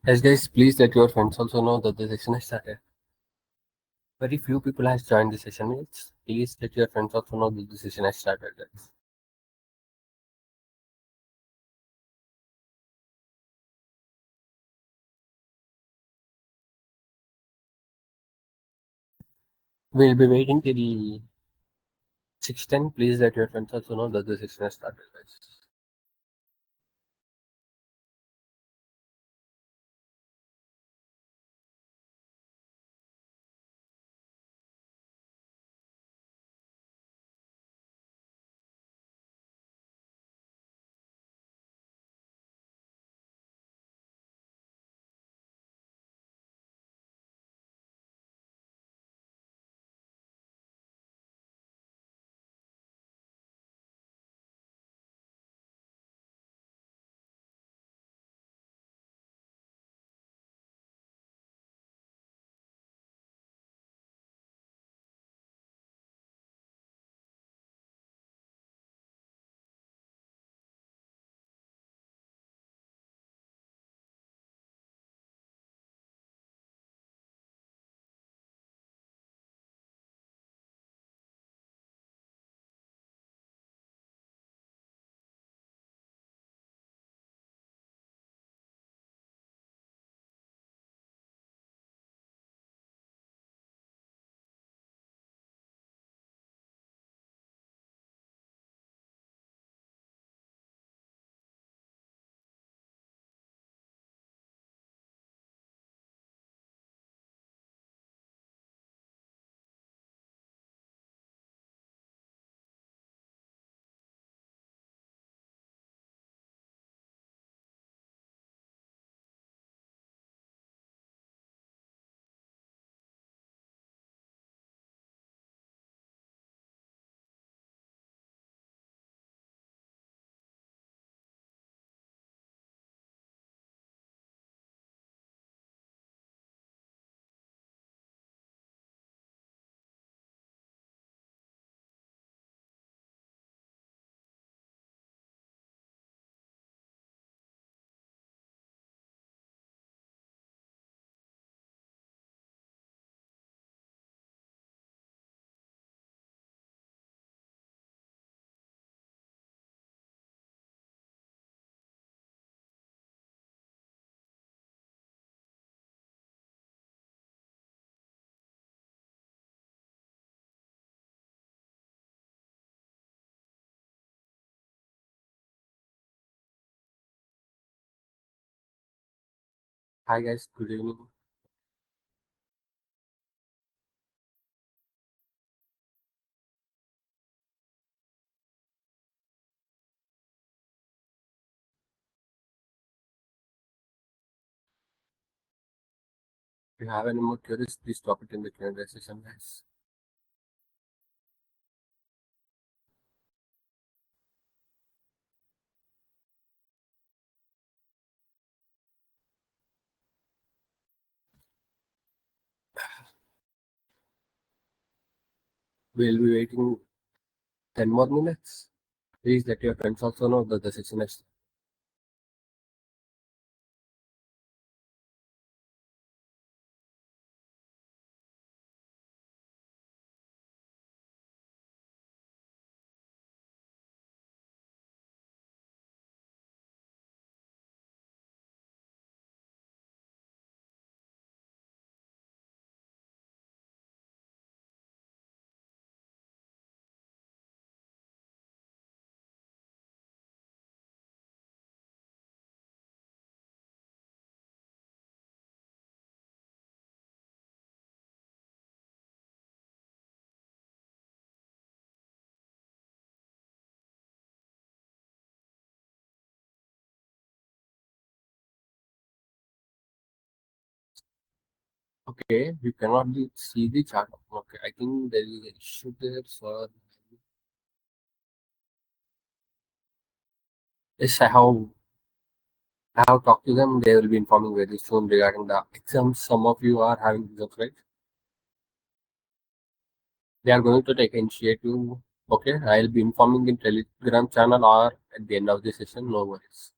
As guys, please let your friends also know that the session has started. Very few people has joined the session. Please let your friends also know that the session has started, guys. We'll be waiting till 6:10. Please let your friends also know that the session has started, guys. Hi guys, good evening. If you have any more queries, please drop it in the Q&A session, guys. We'll be waiting 10 more minutes. Please let your friends also know that the session has. Okay, you cannot see the chart. Okay, I think there is an issue there. So, yes, I have talked to them. They will be informing very soon regarding the exams. Some of you are having exams, right? They are going to take initiative. Okay, I'll be informing in Telegram channel or at the end of the session. No worries.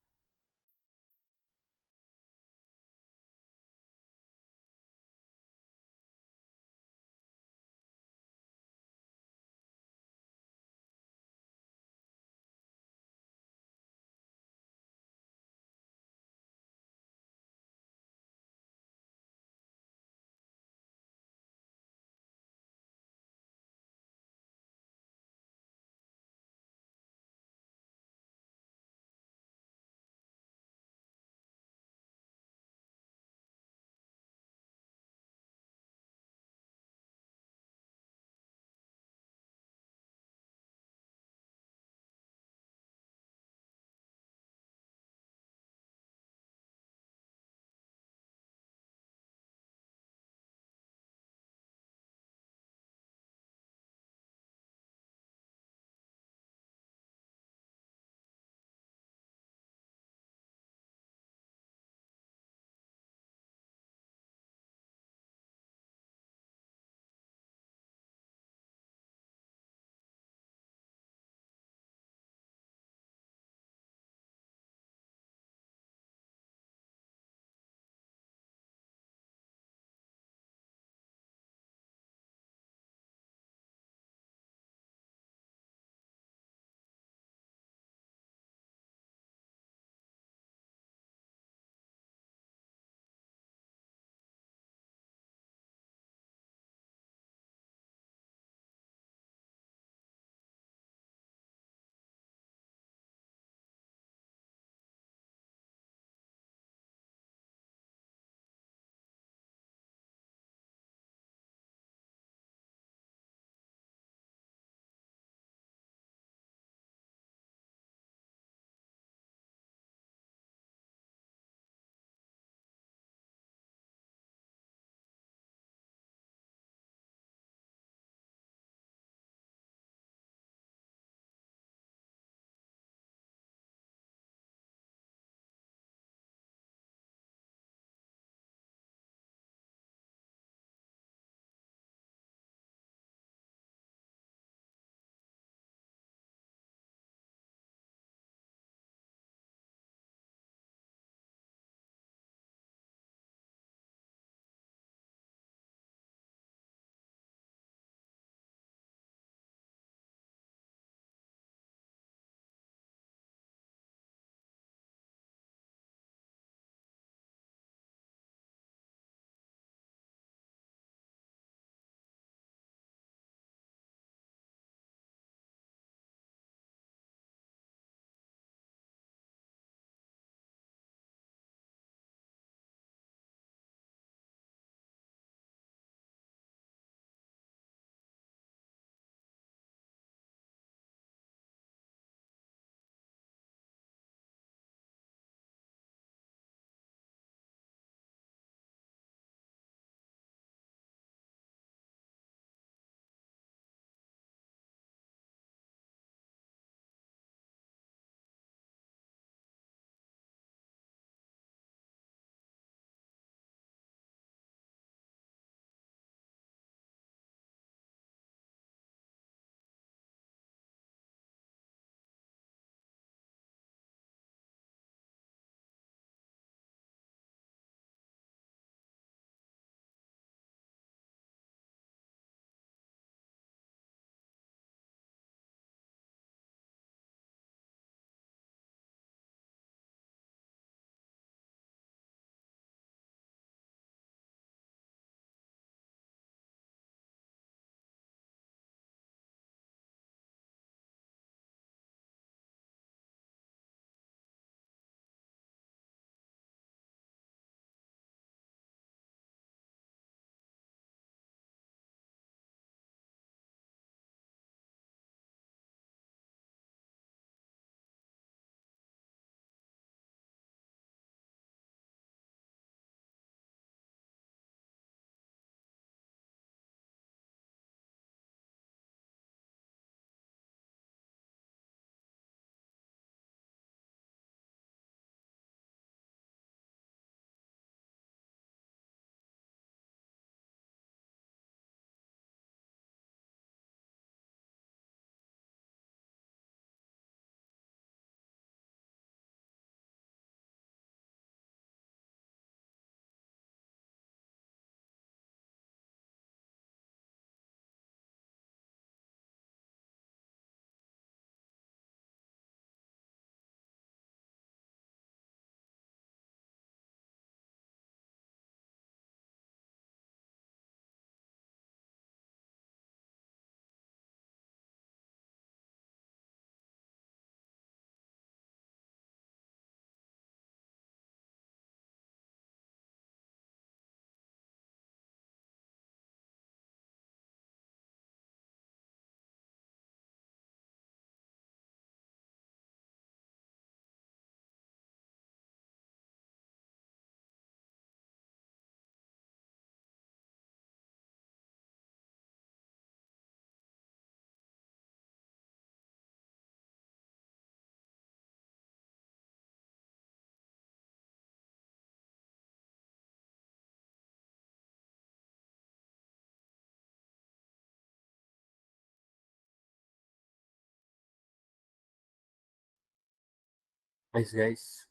Yes, guys,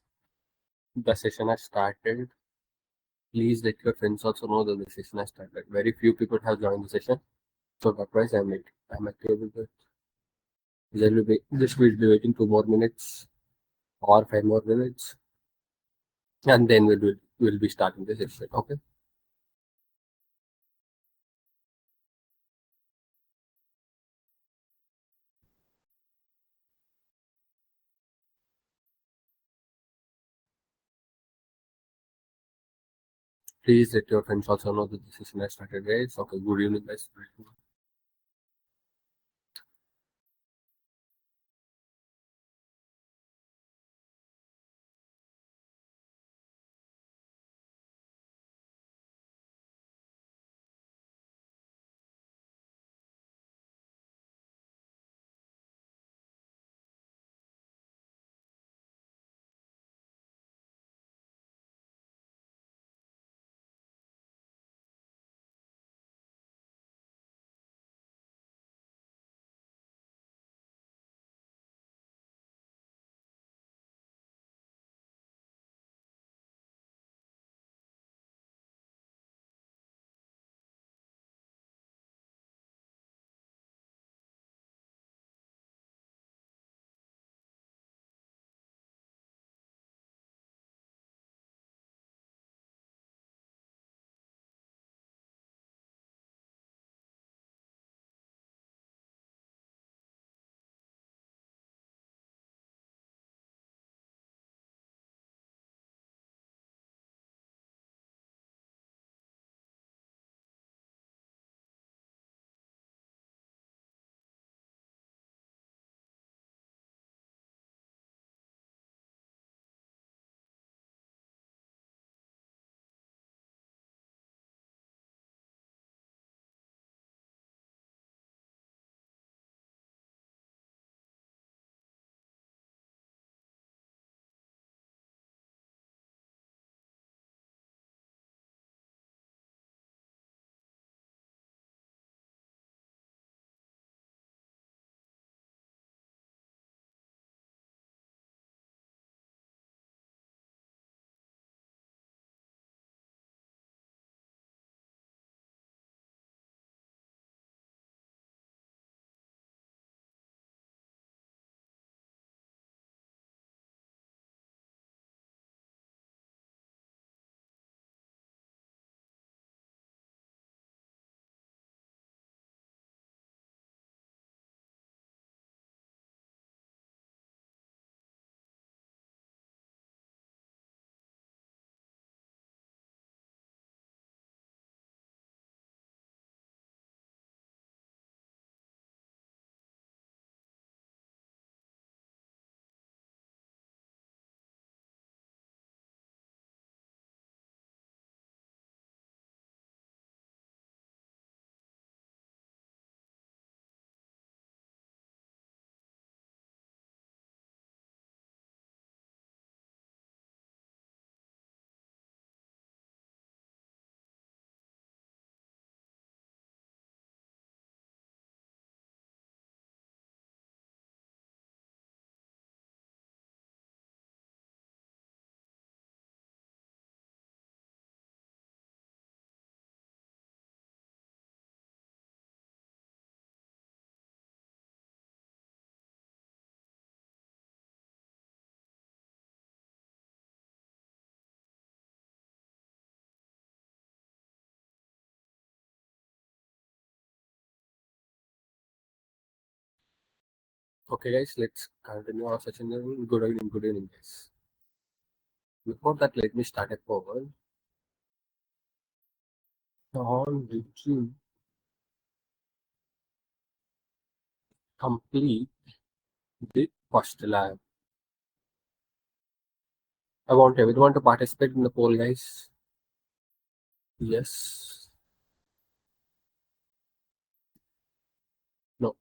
the session has started. Please let your friends also know that the session has started. Very few people have joined the session, so that's why I'm active with it. Just will be waiting 2 more minutes or 5 more minutes, and then we'll be starting the session. Okay. Please let your friends also know that the session has started, guys. Okay. Good evening, guys. Okay, guys, let's continue our session. Good evening, guys. Before that, let me start a poll. On did you complete the first lab? I want everyone to participate in the poll, guys. Yes. No.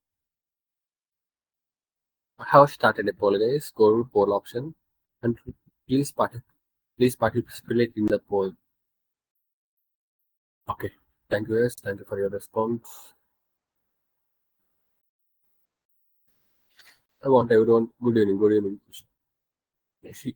I have started a poll, guys. Go to poll option and please please participate in the poll. Okay. Thank you, guys. Thank you for your response. I want everyone. Good evening. Good evening. She,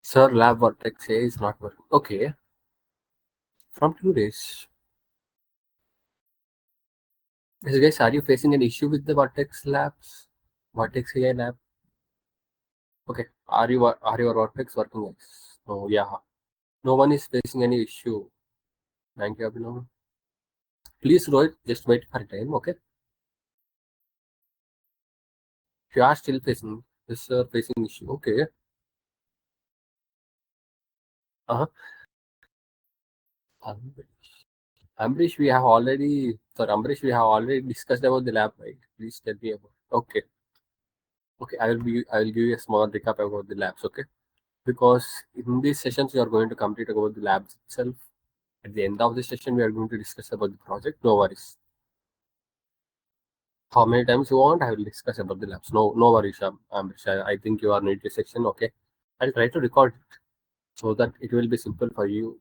sir, lab vertex A is not working. Okay, from 2 days. Yes, guys, are you facing an issue with the vertex labs? Vertex AI lab? Okay, are your vertex working, guys? Oh yeah. No one is facing any issue. Thank you, Abhinav. Please, Rohit, just wait for a time, okay? If you are still facing this facing issue, okay. Uh-huh. Ambrish, Ambrish, we have already discussed about the lab, right? Please tell me about. Okay, okay. I will give you a small recap about the labs, okay? Because in these sessions we are going to complete about the labs itself. At the end of the session, we are going to discuss about the project. No worries. How many times you want, I will discuss about the labs. No worries, Ambrish. I think you are new to section, okay? I'll try to record it so that it will be simple for you.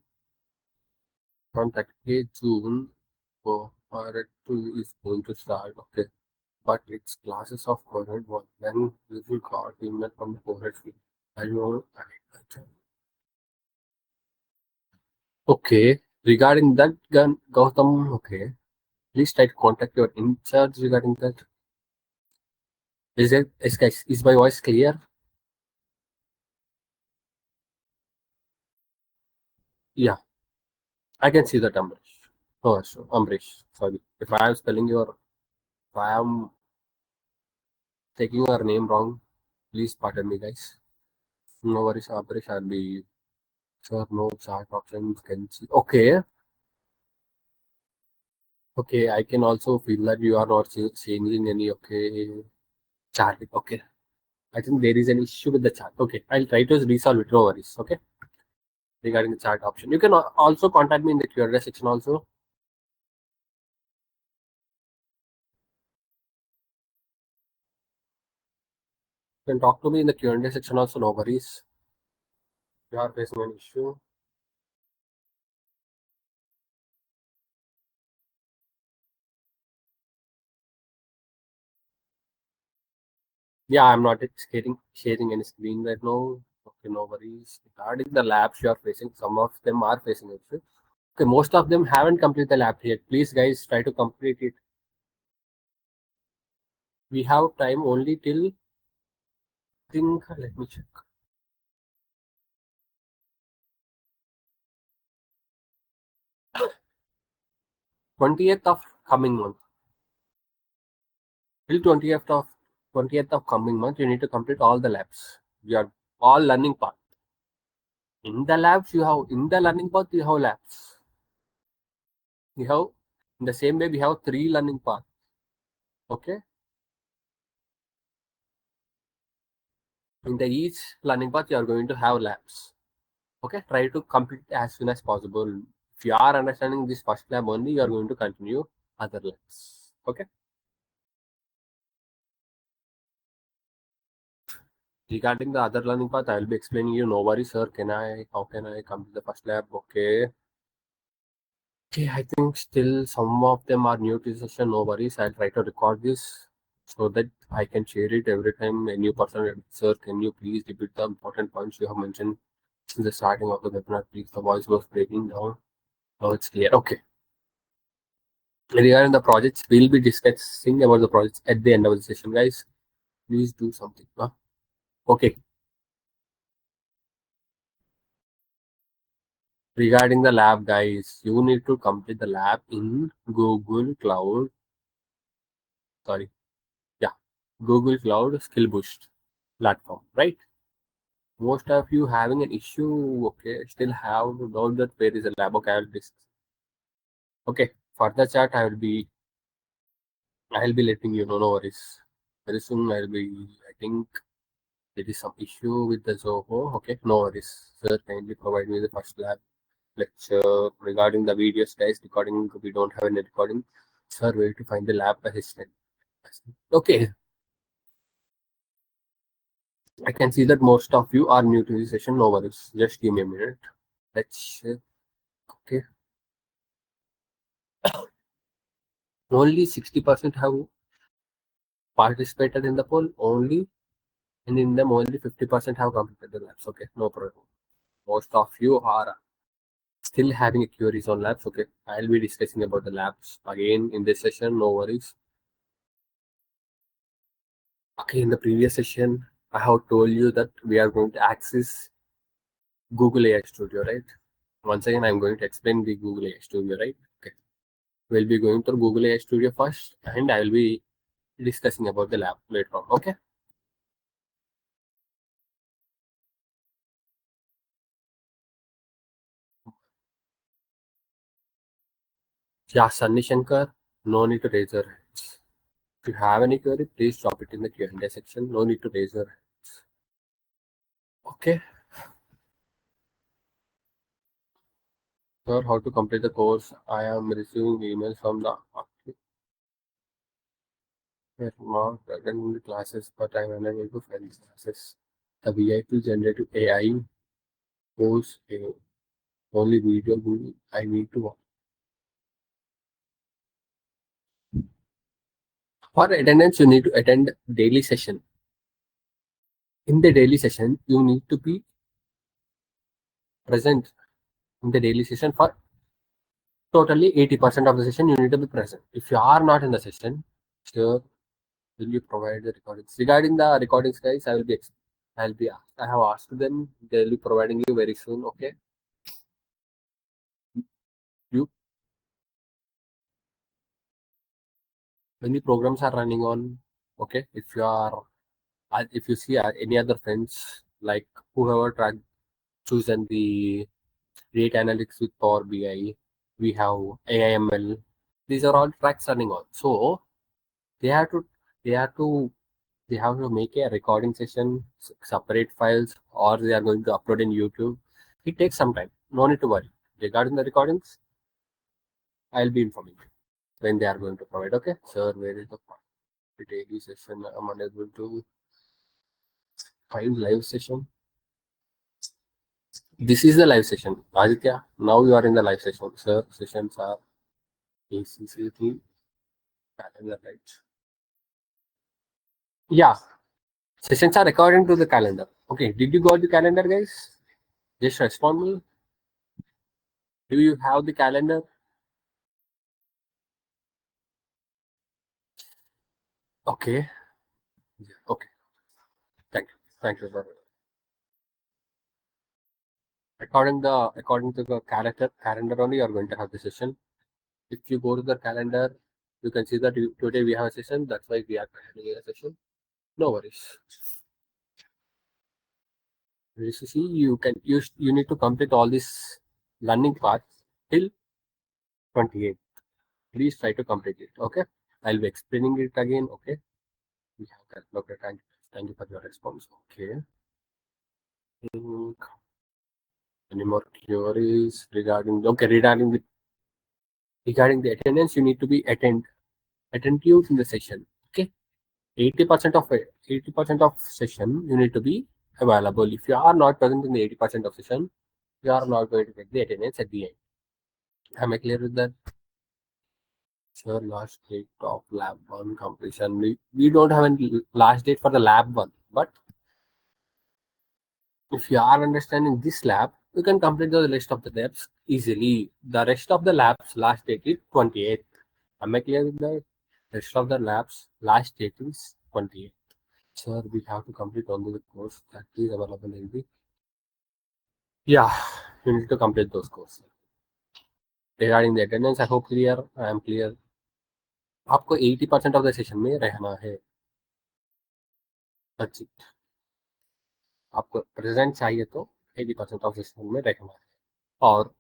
From 30th June, Cohort 2 is going to start, okay? But it's classes of Cohort 1. Then we will got email from Cohort 3. I know. Okay. Regarding that, Gautam, okay, please try to contact your in charge regarding that. Is my voice clear? Yeah, I can see that, Amrish. Oh, sure, Amrish. Sorry. If I am spelling your, if I am taking your name wrong, please pardon me, guys. No worries, Amrish. I'll be sure. No chart options can see. Okay, okay. I can also feel that you are not changing any. Okay, chart. Okay. I think there is an issue with the chart. Okay, I'll try to resolve it. No worries. Okay, regarding the chart option, you can also contact me in the Q&A section. Also, you can talk to me in the Q&A section. Also, no worries. If you are facing an issue. Yeah, I'm not sharing any screen right now. Okay, no worries. Regarding the labs you are facing, some of them are facing it. Okay, most of them haven't completed the lab yet. Please, guys, try to complete it. We have time only till, I think, let me check. 20th of coming month. Till 20th of coming month, you need to complete all the labs. We are all learning path. In the labs, you have in the learning path, you have labs. We have in the same way we have 3 learning paths. Okay. In the each learning path, you are going to have labs. Okay, try to complete as soon as possible. If you are understanding this first lab only, you are going to continue other labs. Okay. Regarding the other learning path, I will be explaining you. No worries, sir. How can I complete the first lab? Okay. Okay, I think still some of them are new to the session. No worries. I'll try to record this so that I can share it every time a new person. Sir, can you please repeat the important points you have mentioned in the starting of the webinar? Please, the voice was breaking down. Now it's clear. Okay. Regarding the projects, we'll be discussing about the projects at the end of the session, guys. Please do something. Huh? Okay. Regarding the lab, guys, you need to complete the lab in Google Cloud. Sorry. Yeah. Google Cloud Skill Boost platform, right? Most of you having an issue, okay, still have doubt that where is the lab. Okay, I'll discuss. Okay. For the chat, I'll be letting you know, no worries. Very soon I think there is some issue with the Zoho. Okay, no worries. Sir, kindly provide me the first lab lecture regarding the videos, guys. Recording, we don't have any recording. Sir, where to find the lab assistant? Okay, I can see that most of you are new to the session. No worries. Just give me a minute. Let's check. Okay, only 60% have participated in the poll. Only, and in them only 50% have completed the labs. Okay, no problem. Most of you are still having queries on labs. Okay, I'll be discussing about the labs again in this session. No worries. Okay, in the previous session, I have told you that we are going to access Google AI Studio, right? Once again, I'm going to explain the Google AI Studio, right? Okay, we'll be going through Google AI Studio first, and I will be discussing about the lab later on. Okay. Yeah, Sunny Shankar, no need to raise your hands. If you have any query, please drop it in the Q&A section. No need to raise your hands. Okay. Sir, how to complete the course? I am receiving emails from the we're not attending the classes, but I'm unable to find these classes. The VIP generative AI course only video Google I need to watch. For attendance, you need to attend daily session. In the daily session, you need to be present in the daily session for totally 80% of the session you need to be present. If you are not in the session, sure, will you provide the recordings? Regarding the recordings, guys, I have asked them. They'll be providing you very soon. Okay, you when the programs are running on. Okay, if you see any other friends like whoever tried chosen the data analytics with Power BI, we have AIML. These are all tracks running on. So they have to they have to they have to make a recording session, separate files, or they are going to upload in YouTube. It takes some time. No need to worry. Regarding the recordings, I'll be informing you when they are going to provide. Okay, sir, where is the daily session? I'm unable to find live session. This is the live session. Aditya, now you are in the live session. Sir, sessions are ACC calendar, right? Yeah, sessions are according to the calendar. Okay, did you got the calendar, guys? Just respond me. Do you have the calendar? Okay. Okay. Thank you. Thank you. Brother. According to the calendar only, you are going to have the session. If you go to the calendar, you can see that today we have a session. That's why we are having a session. No worries. You see, you need to complete all this learning parts till 28. Please try to complete it. Okay. I'll be explaining it again. Okay. We have that. Okay. Thank you for your response. Okay. Mm, any more queries regarding? Okay. Regarding the attendance, you need to be attentive in the session. Okay. 80% of 80% of session you need to be available. If you are not present in the 80% of session, you are not going to get the attendance at the end. Am I clear with that? Sure, last date of lab one completion. We don't have any last date for the lab one, but if you are understanding this lab, you can complete the list of the labs easily. The rest of the labs last date is 28th. Am I clear with that? Rest of the labs last date is 28th. Sir, we have to complete only the course that is available in the. Yeah, you need to complete those courses. Regarding the attendance, I hope clear. I am clear. आपको 80% of the session में रहना है. That's it. आपको present चाहिए तो 80% of session में रहना है. और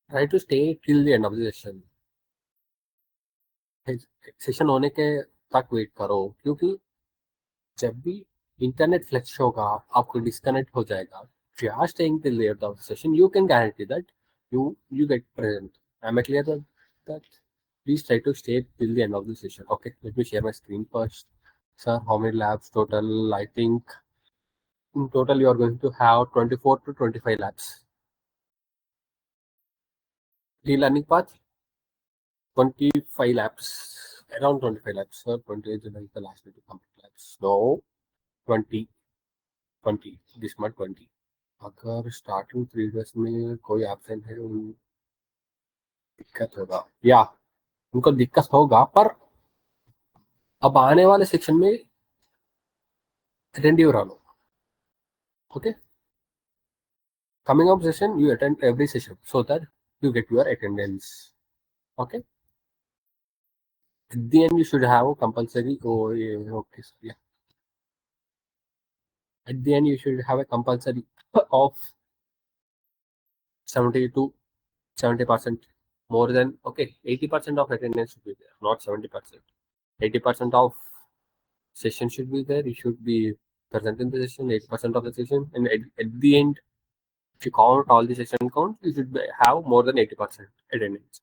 try to stay till the end of the session. Session होने के तक वेट करो, क्योंकि जब भी इंटरनेट फ्लैश होगा आपको डिस्कनेक्ट हो जाएगा. If you are staying till the end of the session, you can guarantee that you get present. Am I clear that? Please try to stay till the end of the session. Okay, let me share my screen first. Sir, how many labs total? I think in total you are going to have 24 to 25 labs. The learning path, 25 labs, around 25 labs. Sir, 28 July is the last day to complete labs. No, 20, 20. This month 20. अगर starting 3 days में कोई absent है दिक्कत होगा. या उनको दिक्कत होगा, पर अब आने वाले सेक्शन में अटेंडिव रहो. Okay, coming up session you attend every session so that you get your attendance. Okay, at the end you should have a compulsory. Oh, yeah, okay, so yeah, at the end you should have a compulsory of 70 to 70%. More than, okay, 80% of attendance should be there, not 70%. 80% of session should be there. You should be present in the session 80% of the session, and at the end, if you count all the session count, you should have more than 80% attendance.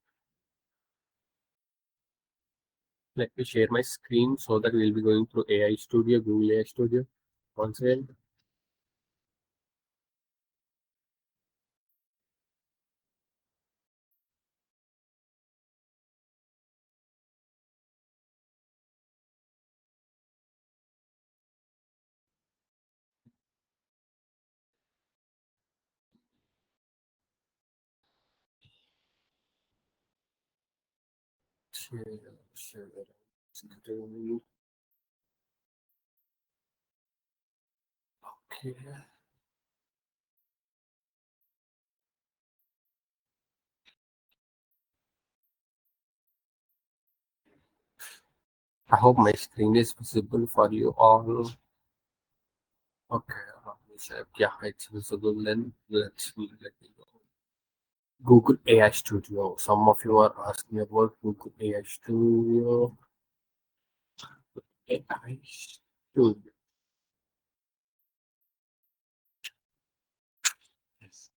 Let me share my screen so that we'll be going through AI Studio, Google AI Studio. Once again, share screen. Okay. I hope my screen is visible for you all. Okay, let me check. Yeah, it's visible. Then let me go. Google AI Studio. Some of you are asking about Google AI Studio. AI Studio. Yes.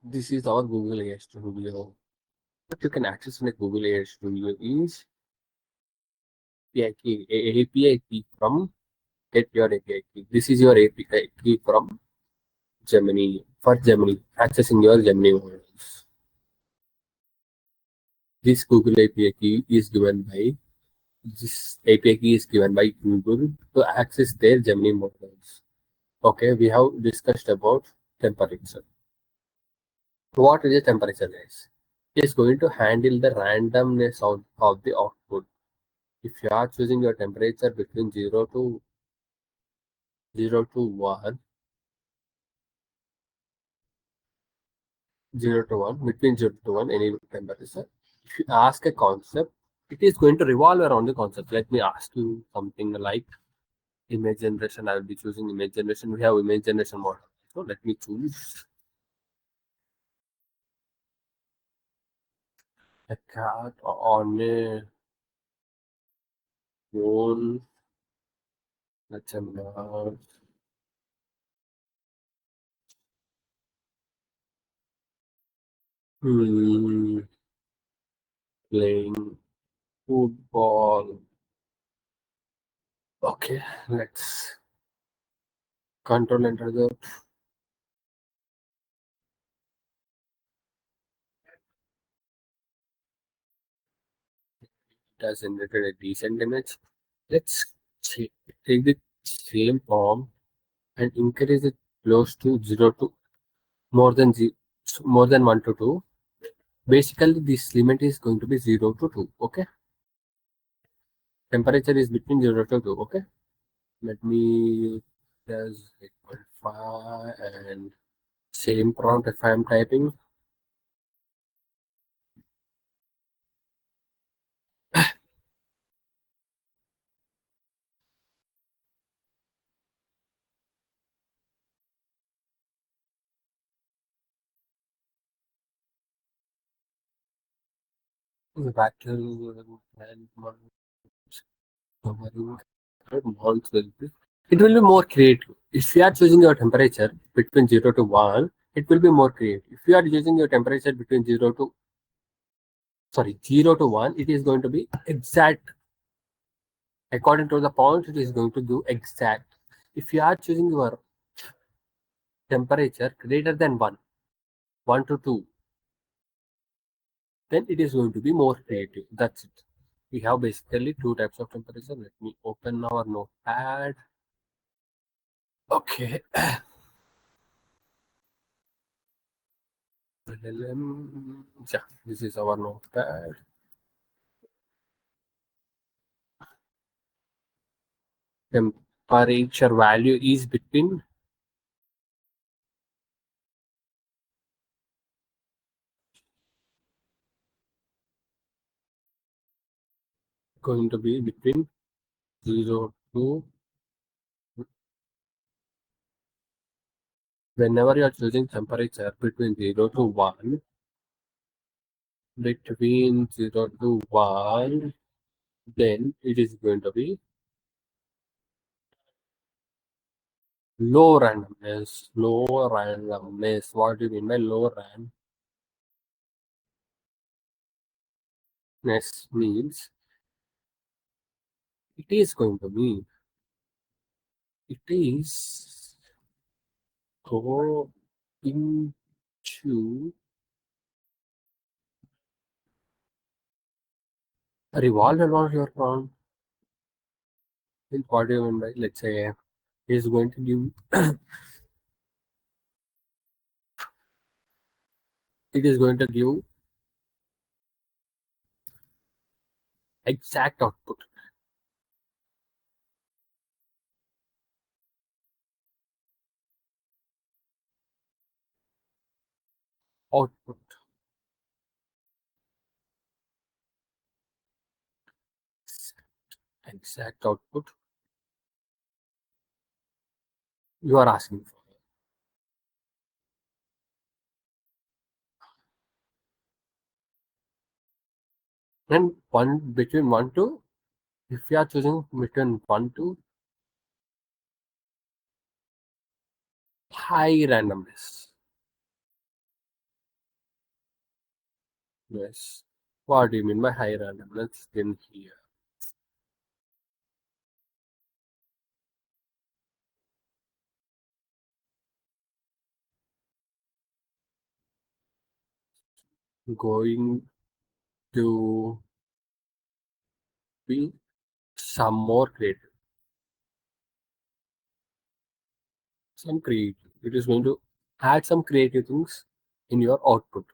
This is our Google AI Studio. What you can access in a Google AI Studio is API key from get your API key. This is your API key from Gemini for Gemini, accessing your Gemini models. This Google API key is given by this API key is given by Google to access their Gemini models. Okay, we have discussed about temperature. What is the temperature, guys? It is going to handle the randomness of the output. If you are choosing your temperature between 0 to 1, 0 to 1, between 0 to 1, any temperature. If you ask a concept, it is going to revolve around the concept. Let me ask you something like image generation. I will be choosing image generation. We have image generation model. So let me choose a cat on a phone. That's a mouse. Hmm, playing football. Okay, let's control enter the. It has generated a decent image. Let's take the same form and increase it close to 0 to more than 1 to 2. Basically, this limit is going to be 0 to 2. Okay, temperature is between 0 to 2. Okay, let me does 8.5 and same prompt if I am typing. Battle and covering months will be. It will be more creative. If you are choosing your temperature between 0 to 1, it will be more creative. If you are using your temperature between 0 to 1, it is going to be exact. According to the point, it is going to do exact. If you are choosing your temperature greater than 1 to 2, then it is going to be more creative. That's it. We have basically two types of temperature. Let me open our notepad. Okay. Yeah, this is our notepad. Temperature value is between going to be between 0 to whenever you are choosing temperature between 0 to 1, between 0 to 1, then it is going to be low randomness. Low randomness. What do you mean by low randomness? Means it is going to be, it is go into revolve around your prompt. What do you mean by, let's say, is going to give it is going to give exact output. Output. Exact output you are asking for. And one between one to, if you are choosing between one to high randomness. Yes. What do you mean by high randomness in here? Going to be some more creative. Some creative. It is going to add some creative things in your output.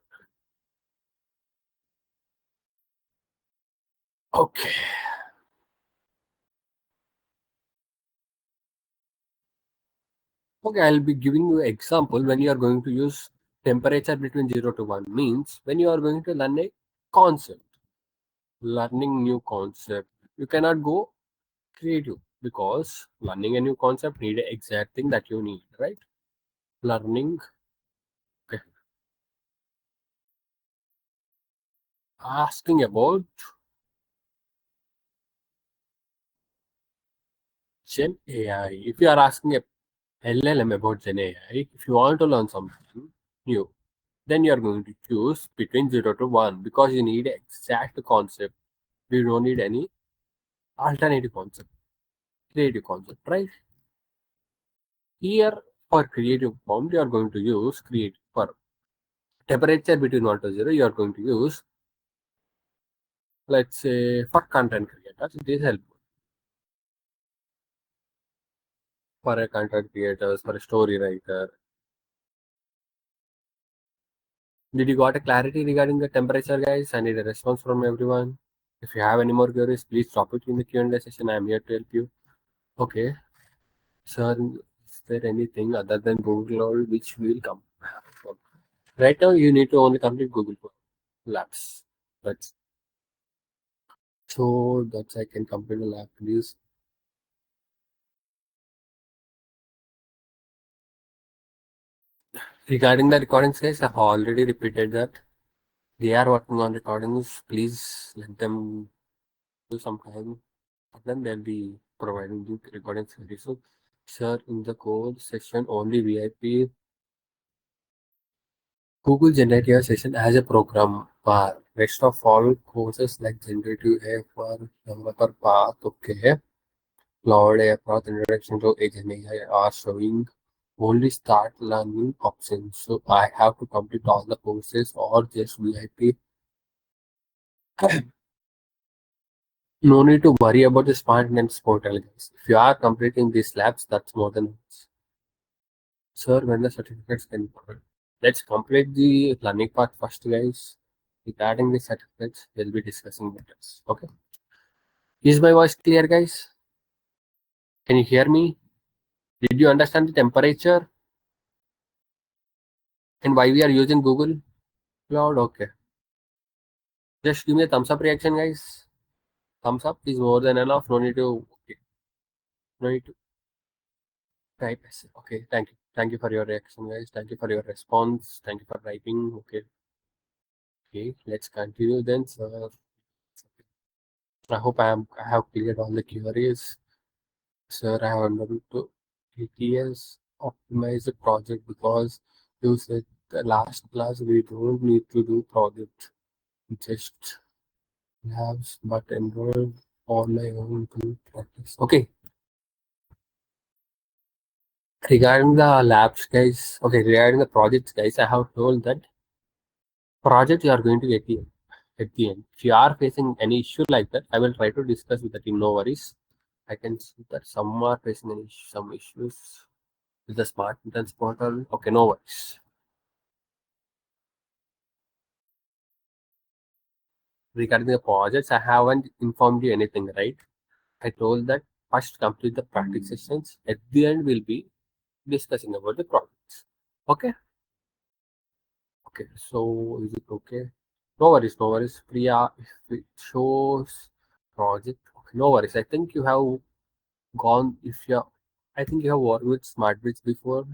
Okay. Okay, I'll be giving you an example when you are going to use temperature between 0 to 1 means when you are going to learn a concept, learning new concept, you cannot go creative because learning a new concept need a exact thing that you need, right? Learning, okay. Asking about Gen AI. If you are asking a LLM about Gen AI, if you want to learn something new, then you are going to choose between 0 to 1 because you need exact concept. You don't need any alternative concept, creative concept, right? Here for creative prompt, you are going to use create for temperature between 1 to 0. You are going to use, let's say, for content creators. It is helpful for a content creators, for a story writer. Did you got a clarity regarding the temperature, guys? I need a response from everyone. If you have any more queries, please drop it in the Q&A session. I am here to help you. Okay, sir, is there anything other than Google or which will come? Right now, you need to only complete Google Labs. That's so that I can complete the lab, please. Regarding the recordings, guys, I've already repeated that they are working on recordings. Please let them do some time. Then they'll be providing the recordings very soon. Sir, in the code section, only VIP Google Generative session as a program bar. Rest of all courses like Generative A for developer path, okay. Cloud A path, introduction to Agent AI are showing only start learning options. So I have to complete all the courses or just VIP. No need to worry about the smart nets portal, guys. If you are completing these labs, that's more than enough. Sir, when the certificates can be provided. Let's complete the learning part first, guys. Regarding the certificates, we'll be discussing matters. Okay. Is my voice clear, guys? Can you hear me? Did you understand the temperature and why we are using Google Cloud? Okay. Just give me a thumbs up reaction, guys. Thumbs up is more than enough. No need to. Okay. No need to type. Okay. Thank you. Thank you for your reaction, guys. Thank you for your response. Thank you for typing. Okay. Okay. Let's continue then, sir. I hope I have cleared all the queries. Sir, I have learned to ATS optimize the project because you said the last class we don't need to do project, just labs, but enroll on my own to practice. Okay, Regarding the labs, guys, okay, regarding the projects, guys, I have told that project you are going to get at the end. If you are facing any issue like that, I will try to discuss with the team. No worries. I can see that some are facing some issues with the smart entrance portal. Okay, no worries. Regarding the projects, I haven't informed you anything, right? I told that first complete the practice sessions. At the end, we'll be discussing about the projects. Okay. Okay. So is it okay? No worries. No worries. Priya, if it shows project, okay, no worries. I think you have gone. If you, I think you have worked with smart grids before.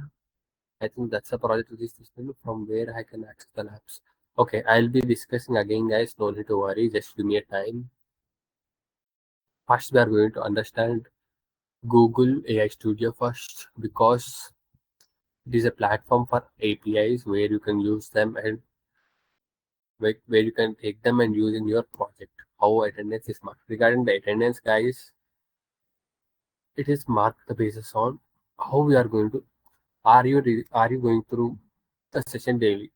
I think that's a project which is system from where I can access the labs. Okay, I'll be discussing again, guys. No need to worry. Just give me a time. First, we are going to understand Google AI Studio first because it is a platform for APIs where you can use them and where you can take them and use in your project. How attendance is marked. Regarding the attendance, guys, it is marked the basis on how we are going to. Are you going through the session daily?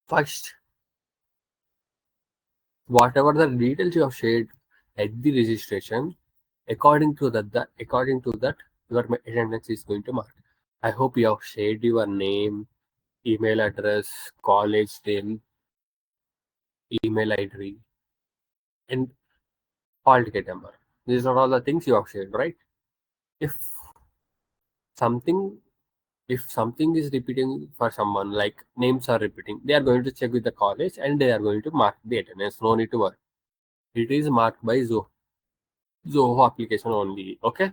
First, whatever the details you have shared at the registration, according to that, your attendance is going to mark. I hope you have shared your name, email address, college name, email ID, and hall ticket number. These are all the things you have shared, right? If something if something is repeating for someone, like names are repeating, they are going to check with the college and they are going to mark the attendance. No need to worry. It is marked by Zoho application only. Okay,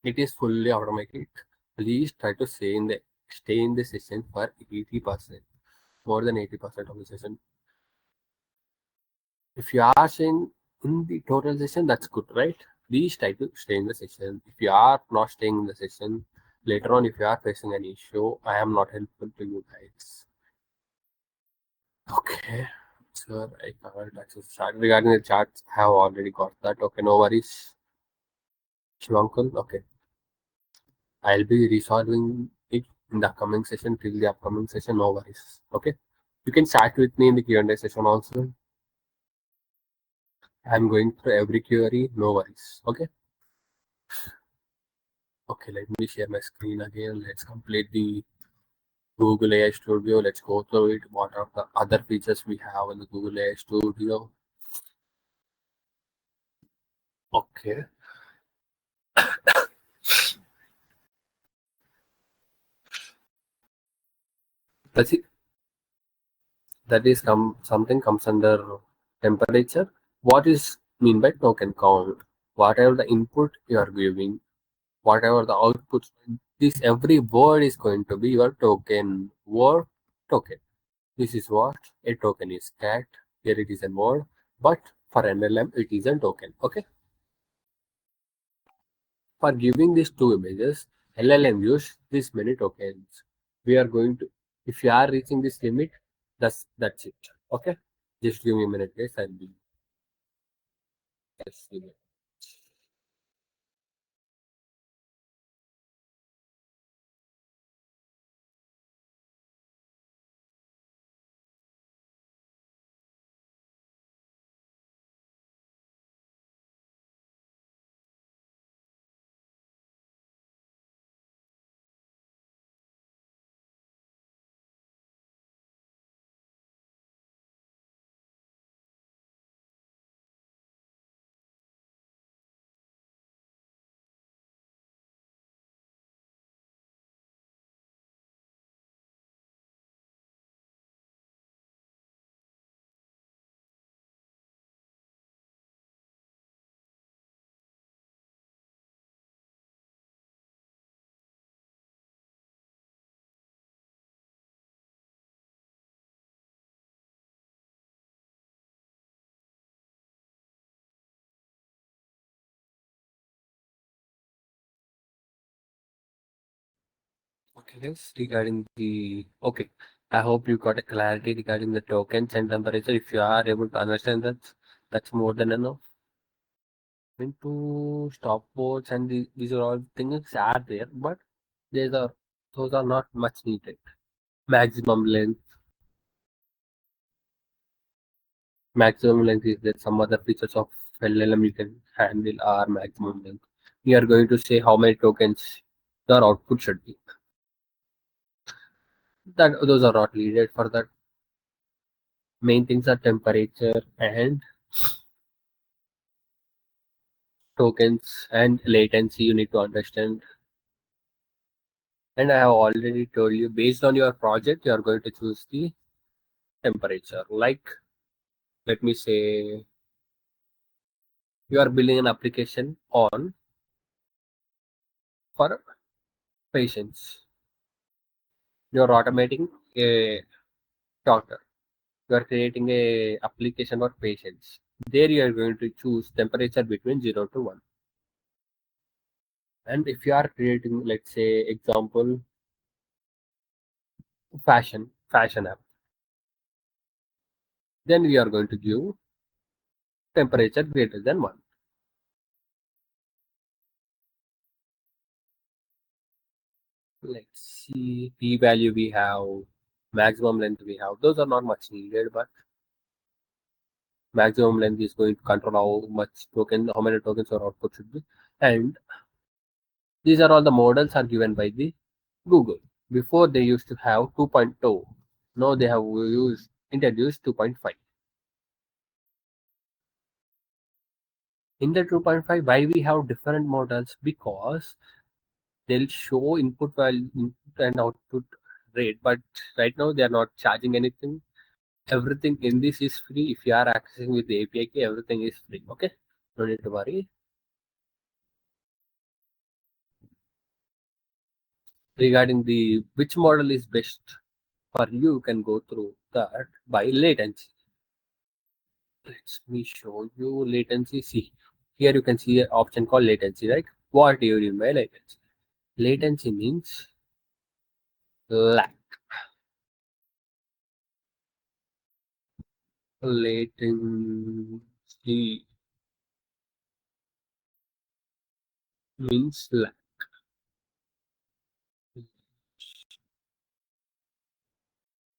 it is fully automatic. Please try to stay in the session for 80%, more than 80% of the session. If you are staying in the total session, that's good, right? Please try to stay in the session. If you are not staying in the session, later on, if you are facing an issue, I am not helpful to you guys. Okay, sir, I can't access chat. Regarding the charts, I have already got that. Okay, no worries. Shivankul, okay. I'll be resolving it in the upcoming session till the upcoming session, no worries. Okay. You can chat with me in the Q&A session also. I'm going through every query, no worries. Okay. Okay, let me share my screen again. Let's complete the Google AI Studio. Let's go through it. What are the other features we have in the Google AI Studio? Okay. That's it. That is something comes under temperature. What is mean by token count? Whatever the input you are giving, whatever the output, this every word is going to be your token. Word token. This is what a token is. Cat. Here it is a word, but for NLM it is a token. Okay. For giving these two images, LLM use this many tokens. We are going to, if you are reaching this limit, that's it. Okay. Just give me a minute, guys. I'll be just give me- Okay, guys. Regarding the okay, I hope you got a clarity regarding the tokens and temperature. If you are able to understand that, that's more than enough. into stopwatch and these are all things are there, but these are those are not much needed. Maximum length, maximum length is that some other features of LLM you can handle are maximum length. We are going to say how many tokens your output should be. That those are not needed for that. Main things are temperature and tokens and latency you need to understand. And I have already told you based on your project you are going to choose the temperature. Like let me say you are building an application on for patients. You are automating a doctor. You are creating a application for patients. There you are going to choose temperature between 0 to 1. And if you are creating, let's say, example, fashion app, then we are going to give temperature greater than 1. Let's see, p value we have, maximum length we have. Those are not much needed, but maximum length is going to control how many tokens your output should be. And these are all the models are given by the Google. Before they used to have 2.0. Now they have introduced 2.5. In the 2.5, why we have different models? Because they'll show input value input and output rate, but right now they are not charging anything. Everything in this is free. If you are accessing with the API key, everything is free. Okay, no need to worry. Regarding the which model is best for you, you can go through that by latency. Let me show you latency. See, here you can see an option called latency, right? What do you mean by latency? Latency means lag. Latency means lag.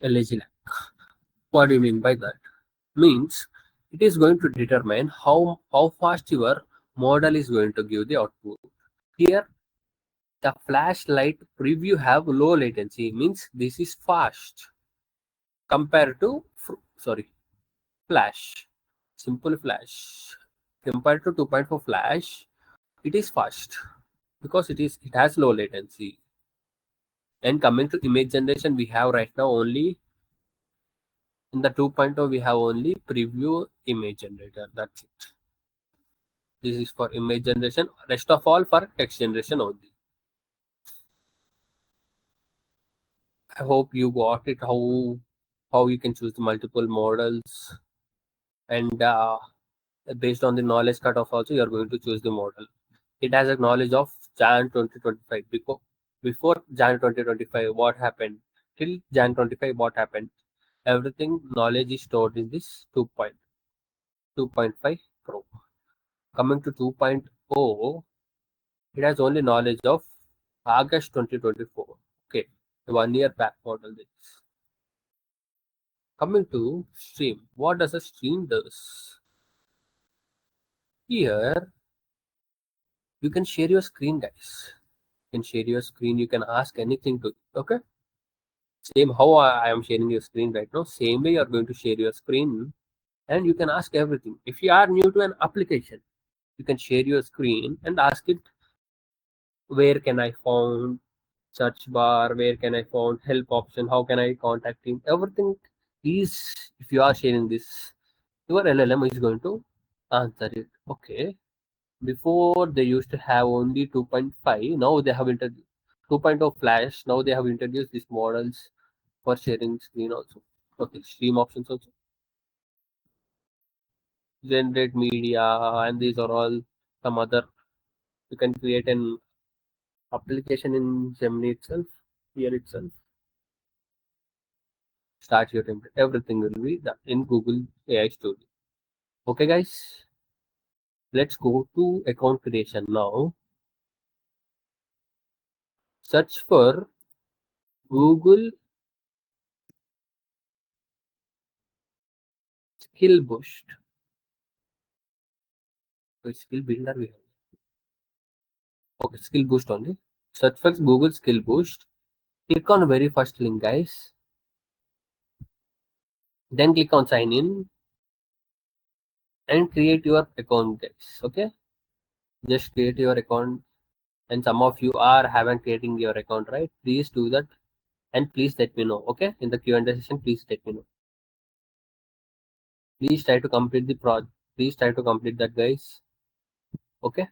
Lazy lag. What do you mean by that? Means it is going to determine how fast your model is going to give the output. Here, the flashlight preview have low latency means this is fast compared to sorry flash, simple flash compared to 2.4 flash. It is fast because it has low latency. And coming to image generation, we have right now only in the 2.0 we have only preview image generator. That's it. This is for image generation. Rest of all for text generation only. I hope you got it. How you can choose the multiple models and based on the knowledge cutoff also you are going to choose the model. It has a knowledge of Jan 2025 because before Jan 2025 what happened till Jan 25 what happened. Everything knowledge is stored in this 2.5 Pro. Coming to 2.0, it has only knowledge of August 2024. Okay, 1 year back model this. Coming to stream, what does a stream does? Here you can share your screen, guys. You can share your screen. You can ask anything to. Okay, same how I am sharing your screen right now. Same way you are going to share your screen, and you can ask everything. If you are new to an application, you can share your screen and ask it where can I find search bar, where can I find help option, how can I contact him. Everything is if you are sharing this, your LLM is going to answer it. Okay. Before they used to have only 2.5, now they have introduced 2.0 flash. Now they have introduced these models for sharing screen also. Okay, stream options also. Generate media, and these are all some other. You can create an application in Gemini itself, here itself. Start your template. Everything will be done in Google AI Studio. Okay, guys. Let's go to account creation now. Search for Google Skill Boost. Skill Builder we have. Okay, Skill Boost only. Search for Google Skill Boost. Click on very first link, guys. Then click on sign in and create your account, guys. Okay, just create your account. And some of you are haven't creating your account, right? Please do that and please let me know. Okay, in the Q&A session, please let me know. Please try to complete the project. Please try to complete that, guys. Okay,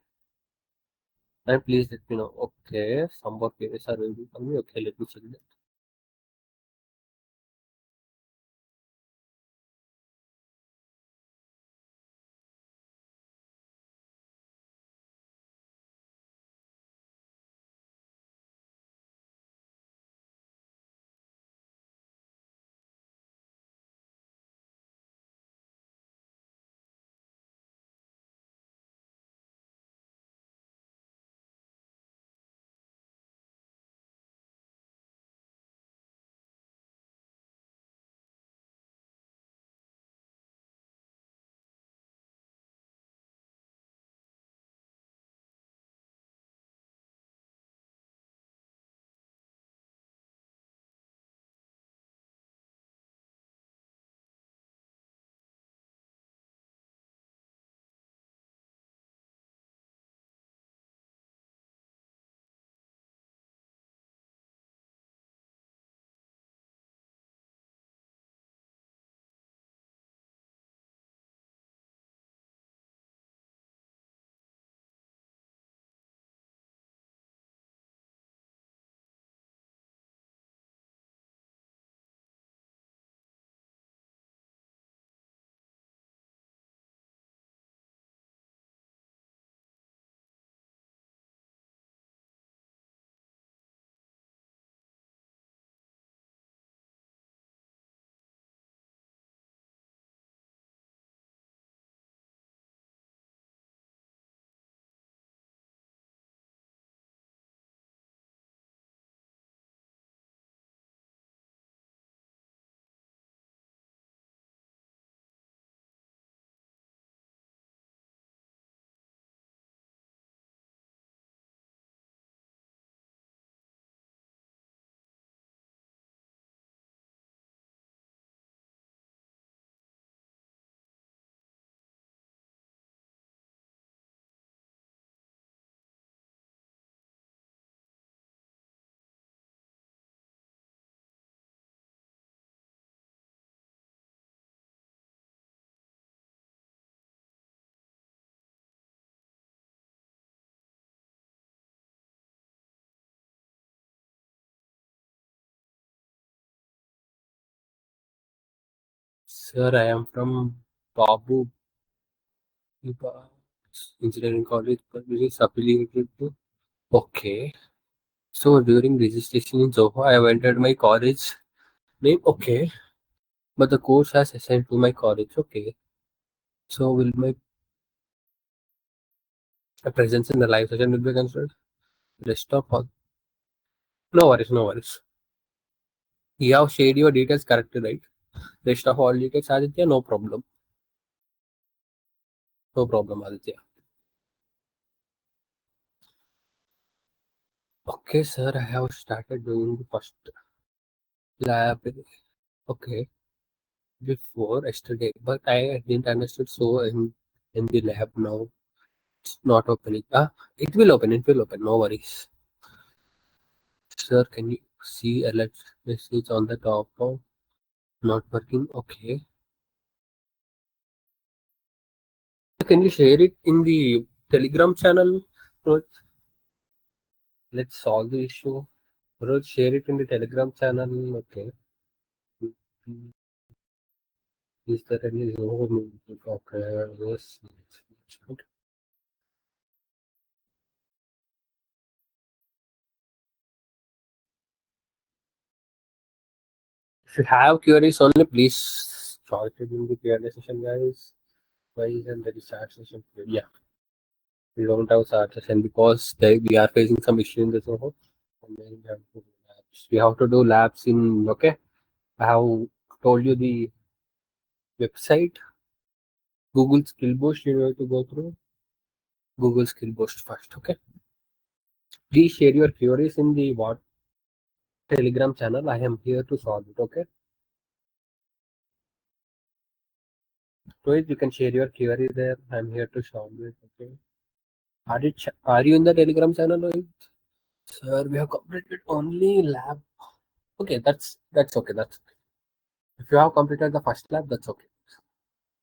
and please let me know. Okay, some more queries are will be coming. Okay, let me check that. Sir, I am from Babu Engineering College, but this is affiliated to. Okay. So during registration in Zoho, I have entered my college name. Okay. But the course has assigned to my college. Okay. So will my presence in the live session will be considered? Desktop all. No worries, no worries. You have shared your details correctly, right? Rest of all details, Aditya, no problem. No problem, Aditya. Okay, sir, I have started doing the first lab. Okay, before yesterday, but I didn't understand. So in the lab now, it's not opening. It will open. It will open. No worries. Sir, can you see alert message on the top of not working? Okay. Can you share it in the Telegram channel? Bro? Let's solve the issue. Bro, share it in the Telegram channel. Okay. Is there any zone? Okay. Yes. If you have queries only, please start it in the Q&A session, guys. Why isn't the chat session? Yeah. we don't have start session because we are facing some issue in the Zoho. And then we have to do labs. We have to do labs in, okay. I have told you the website, Google Skill Boost. You have to go through Google Skill Boost first, okay. Please share your queries in the what Telegram channel. I am here to solve it, okay. So you can share your query there. I'm here to solve it, okay. Are you in the Telegram channel, Rohit? Sir, we have completed only lab. Okay, that's okay. That's okay. If you have completed the first lab, that's okay.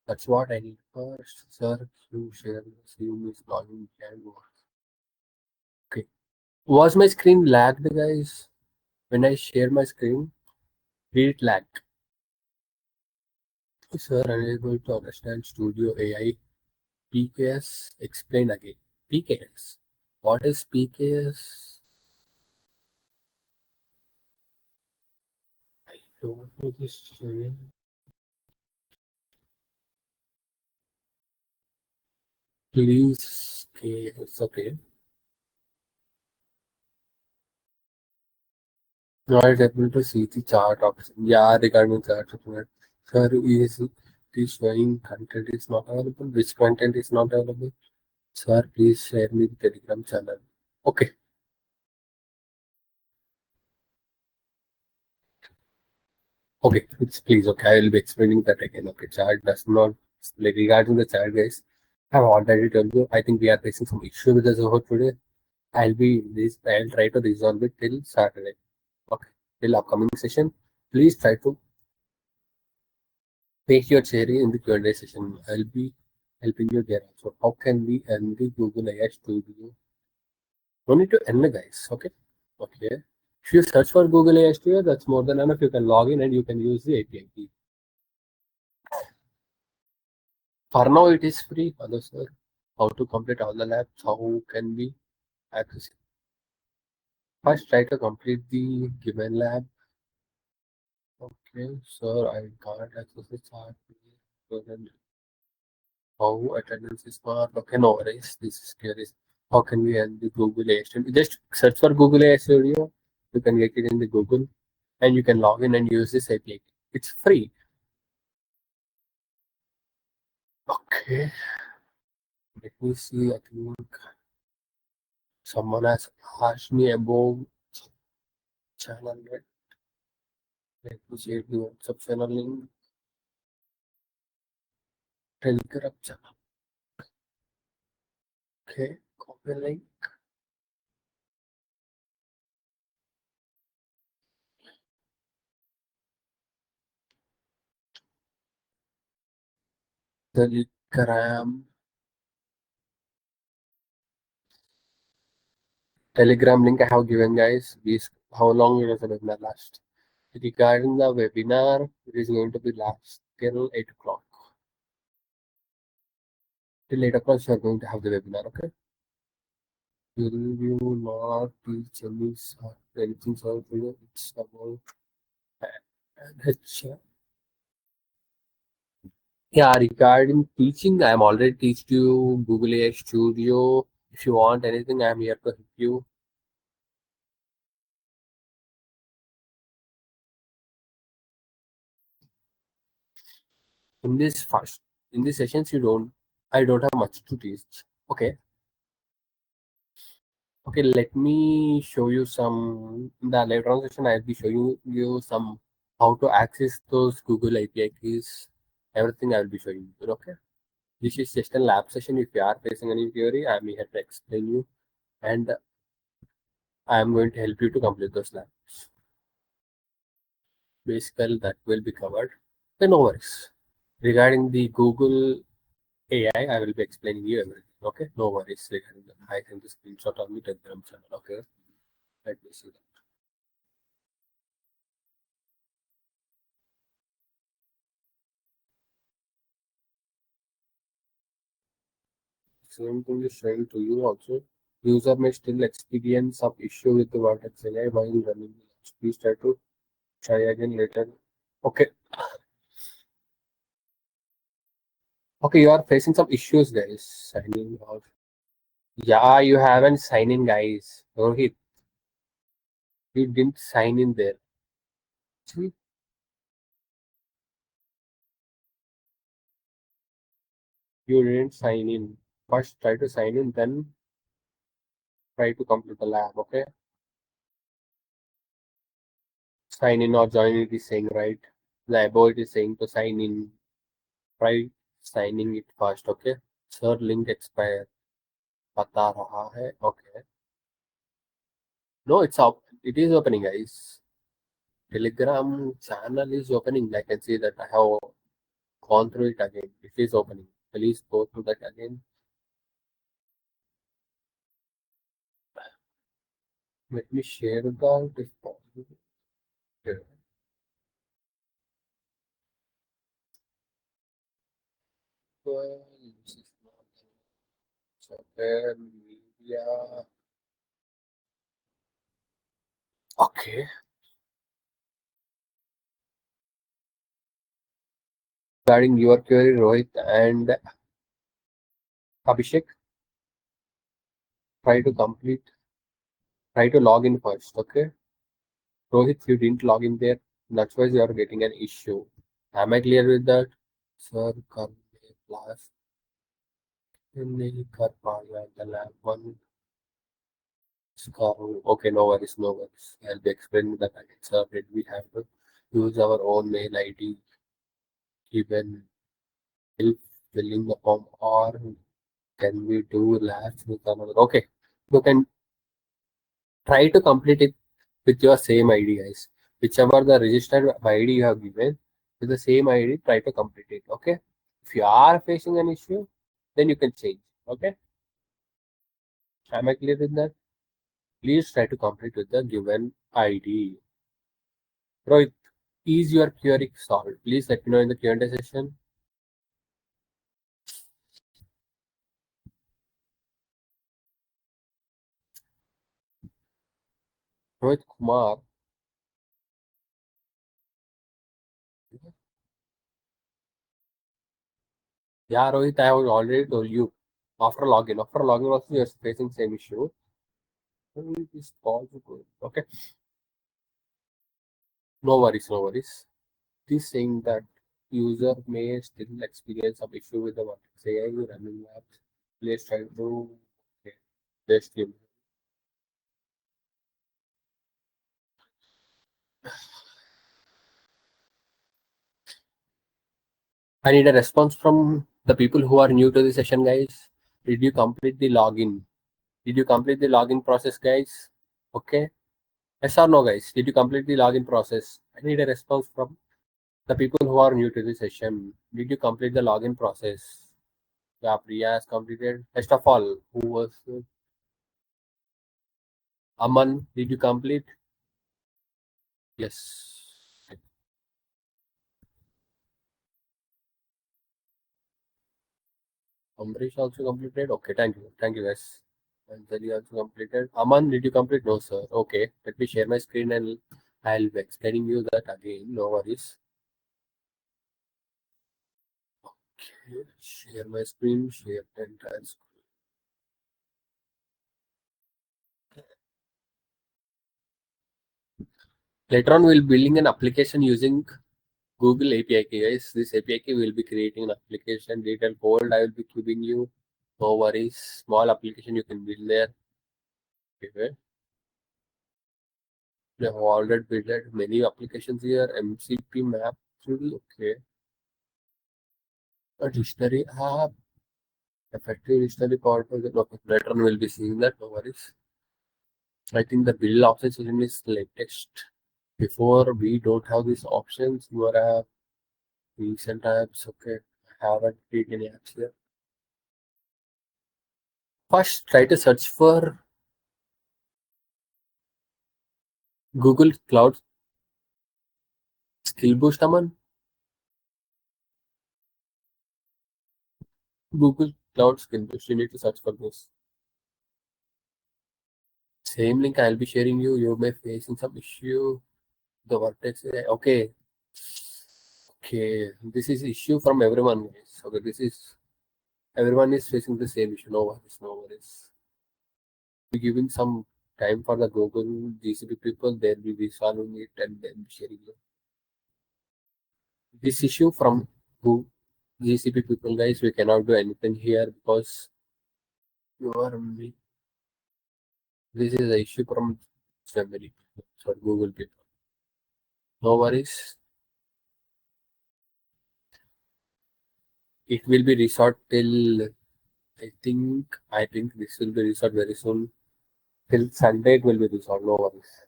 That's what I need first. Sir, you share the same is login and work. Okay. Was my screen lagged, guys? When I share my screen, did it lag? Sir, unable to understand Studio AI. PKS. Explain again. PKS. What is PKS? I don't know this. Please, okay, it's okay. Not able to see the chart option. Yeah, regarding chart option. Sir, is it is showing content is not available? Which content is not available? Sir, please share me the Telegram channel. Okay. Okay, it's please. Okay, I will be explaining that again. Okay, chart does not like regarding the chart, guys. I've already told you. I think we are facing some issue with the Zoho today. I'll try to resolve it till Saturday. Okay, till upcoming session. Please try to paste your query in the Q&A session. I'll be helping you there also. How can we end the Google AI Studio? No need to end the guys. Okay. Okay. If you search for Google AI Studio, that's more than enough. You can log in and you can use the API key. For now, it is free. Hello, sir. How to complete all the labs? How can we access it? First, try to complete the given lab. Okay, sir, I can't access the chart. So then how attendance is marked. Okay, no worries. This is clear. How can we end the Google AI Studio? Just search for Google AI Studio. You can get it in the Google and you can log in and use this API. It's free. Okay. Let me see. I think someone has asked me about channel. Let me see the WhatsApp channel link. Telegram channel. Okay. Copy link. Telegram link I have given, guys. Is how long it is the webinar last? Regarding the webinar, it is going to be last till 8 o'clock. Till 8 o'clock, you are going to have the webinar, okay? Will you not teach anything so it's about HR. Yeah, regarding teaching, I am already teached you Google AI Studio. If you want anything, I am here to help you. In this sessions, I don't have much to teach. Okay. Okay, let me show you some in the later on session. I'll be showing you some how to access those Google API keys. Everything I'll be showing you. Okay. This is just a lab session. If you are facing any query, I'm here to explain you and I'm going to help you to complete those labs. Basically, that will be covered. Then no worries. Regarding the Google AI, I will be explaining you everything. Okay, no worries regarding that. I can just screenshot on the Telegram channel. Okay, let me see that. Same thing is showing to you also. User may still experience some issue with the Vertex AI while running the labs. Please try again later. Okay. Okay, you are facing some issues, guys. Signing out. Yeah, you haven't signed in, guys. Rohit, you didn't sign in there. See, you didn't sign in. First, try to sign in, then try to complete the lab. Okay. Sign in or join it is saying right. The above it is saying to sign in. Try signing it first. Okay. Sir, link expire. बता रहा है. Okay. No, it's up. It is opening, guys. Telegram channel is opening. I can see that I have gone through it again. It is opening. Please go through that again. Let me share that if possible. Here. Well, this is not social media. Okay. Regarding your query, Rohit and Abhishek, try to complete, try to log in first. Okay. Rohit, you didn't log in there. That's why you are getting an issue. Am I clear with that? Sir, करने class नहीं कर पाया the lab one. Okay, no worries, no worries. I'll be explaining that again. Sir, did we have to use our own mail ID given till filling the form, or can we do labs with another? Okay, you can try to complete it with your same ID, guys. Whichever the registered ID you have given, with the same ID, try to complete it. Okay. If you are facing an issue, then you can change. Okay. Am I clear with that? Please try to complete with the given ID. Rohit, is your query solved? Please let me know in the Q&A session. Rohit Kumar. Yeah, Rohit, I have already told you. After login also you're facing same issue. It is possible. Okay. No worries, no worries. This saying that user may still experience some issue with the Vertex AI running labs. Please try to okay, test him. I need a response from the people who are new to the session, guys. Did you complete the login? Did you complete the login process, guys? Okay. Yes or no, guys? Did you complete the login process? I need a response from the people who are new to the session. Did you complete the login process? Yeah, Priya has completed. First of all, who was Aman? Did you complete? Yes. Amrish also completed. Okay, thank you. Thank you, guys. Anjali also completed. Aman, did you complete? No, sir. Okay, let me share my screen and I'll be explaining you that again. No worries. Okay, share my screen, share the entire screen. Later on, we'll building an application using Google API key, guys. This API key will be creating an application detail code. I will be giving you. No worries. Small application you can build there. Okay. We have already built many applications here. MCP map 3D. Okay. A dictionary app. Effective dictionary part of the okay. Later on, we'll be seeing that. No worries. I think the build option is latest. Before we don't have these options. You are recent apps. Okay. I haven't created any apps here. First, try to search for Google Cloud Skill Boost, Aman. Google Cloud Skill Boost. You need to search for this. Same link I'll be sharing you. You may facing some issue. The vertex. Okay. Okay. This is issue from everyone, guys. Okay. This is everyone is facing the same issue. No worries. No worries. Be giving some time for the Google GCP people. They'll be resolving it and then sharing it. This issue from who GCP people, guys, we cannot do anything here because you are me. This is the issue from family, so Google people. No worries. It will be resolved till I think this will be resolved very soon. Till Sunday it will be resolved. No worries.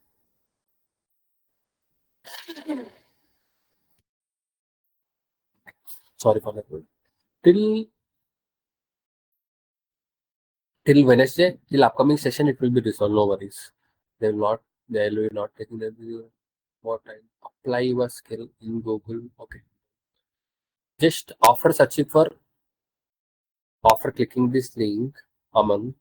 Sorry for that. Till till Wednesday, till upcoming session, it will be resolved. No worries. They will not taking more time. Apply your skill in Google. Okay. Just after clicking this link, Aman,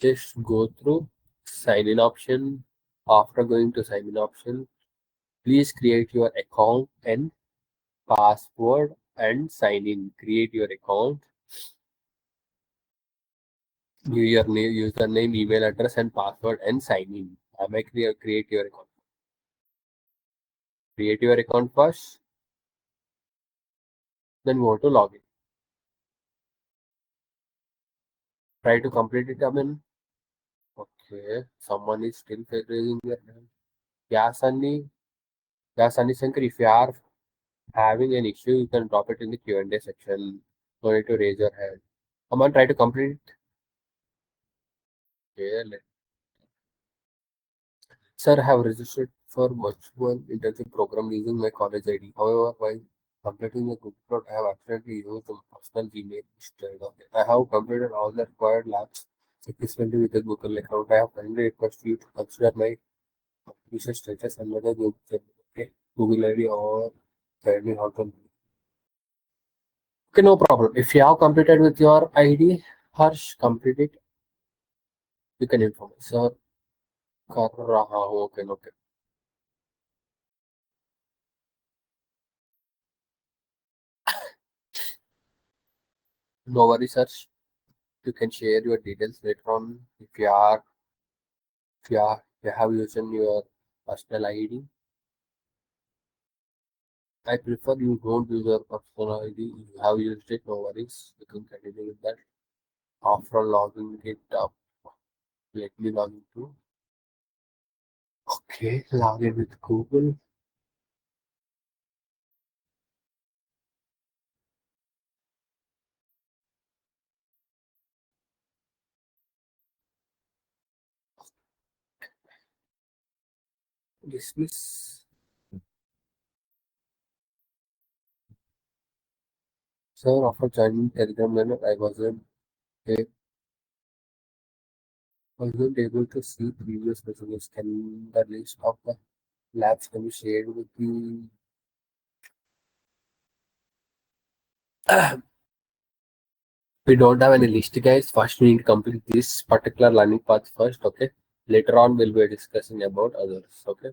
just go through sign in option. After going to sign in option, please create your account and password and sign in. Create your account, give your name, username, email address, and password and sign in. I may create your account. Create your account first, then go to login. Try to complete it. I mean, okay, someone is still raising their hand. Yeah, Sunny. Yeah, Sunny Shankar, if you are having an issue, you can drop it in the Q&A section. No need to raise your hand. Come on, try to complete it. Okay, Sir, I have registered for virtual internship program using my college ID. However, while completing the Google Cloud, I have accidentally used the personal Gmail instead of it. I have completed all the required labs successfully with the Google account. I have kindly request you to consider my completion status and whether Google, okay, Google ID or guide me how to. Okay, no problem. If you have completed with your ID, Harsh, complete it. You can inform me. Sir, कर रहा हूँ. Okay, okay. No worries, Harsh. You can share your details later on if you have used your personal ID. I prefer you don't use your personal ID. If you have used it, no worries. You can continue with that. After logging it up, let me log into. Okay, log in with Google. Dismiss. Sir, after joining Telegram learner, I wasn't able to see previous messages. Can the list of the labs can be shared with the we don't have any list, guys. First, we need to complete this particular learning path first, okay? Later on, we'll be discussing about others, okay?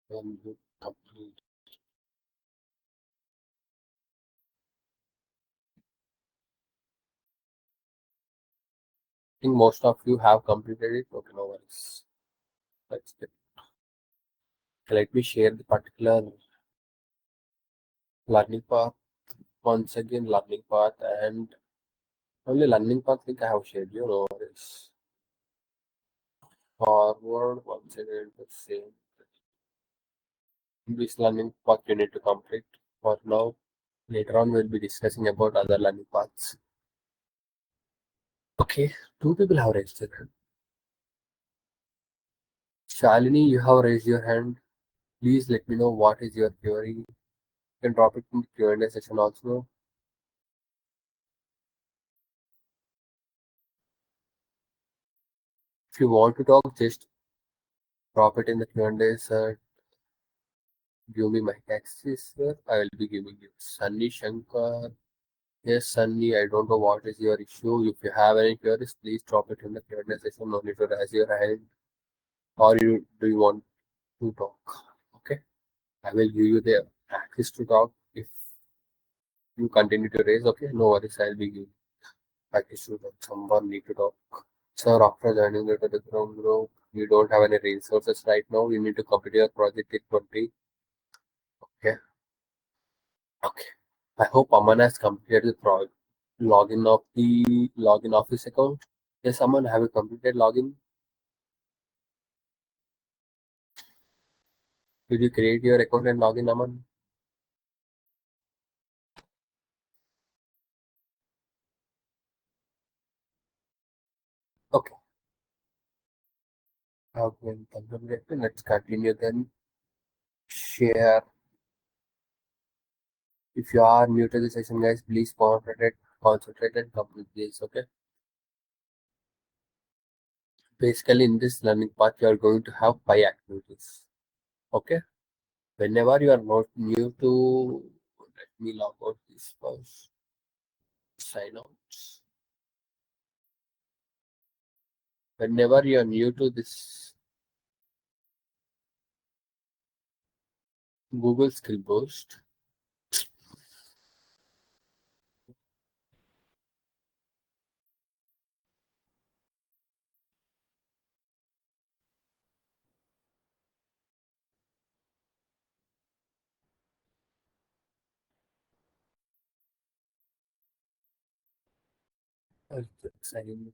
You complete. I think most of you have completed it. Okay, no worries. Let's get. Let me share the particular learning path. Once again, learning path and only learning path. I think I have shared you. No worries. Forward once again the same. This learning path you need to complete. For now, later on we'll be discussing about other learning paths. Okay, two people have raised their hand. Shalini, you have raised your hand. Please let me know what is your query. You can drop it in the Q&A session also. If you want to talk, just drop it in the Q&A, sir. Give me my access, sir. I will be giving you. Sunny Shankar. Yes, Sunny, I don't know what is your issue. If you have any queries, please drop it in the Q&A session. No need to raise your hand. Or do you want to talk? Okay. I will give you the access to talk. If you continue to raise, okay, no worries. I'll be giving access to talk. Someone need to talk. Sir, after joining the Telegram group, you don't have any resources right now. You need to complete your project in 20. Okay. Okay. I hope Aman has completed the login of his account. Yes, Aman, have you completed login? Did you create your account and login, Aman? Okay. Okay. Let's continue then. Share. If you are new to the session, guys, please concentrate and complete this. Okay. Basically, in this learning path, you are going to have 5 activities. Okay. Whenever you are not new to, let me log out this first. Sign out. Whenever you are new to this Google Skill Boost, sign in.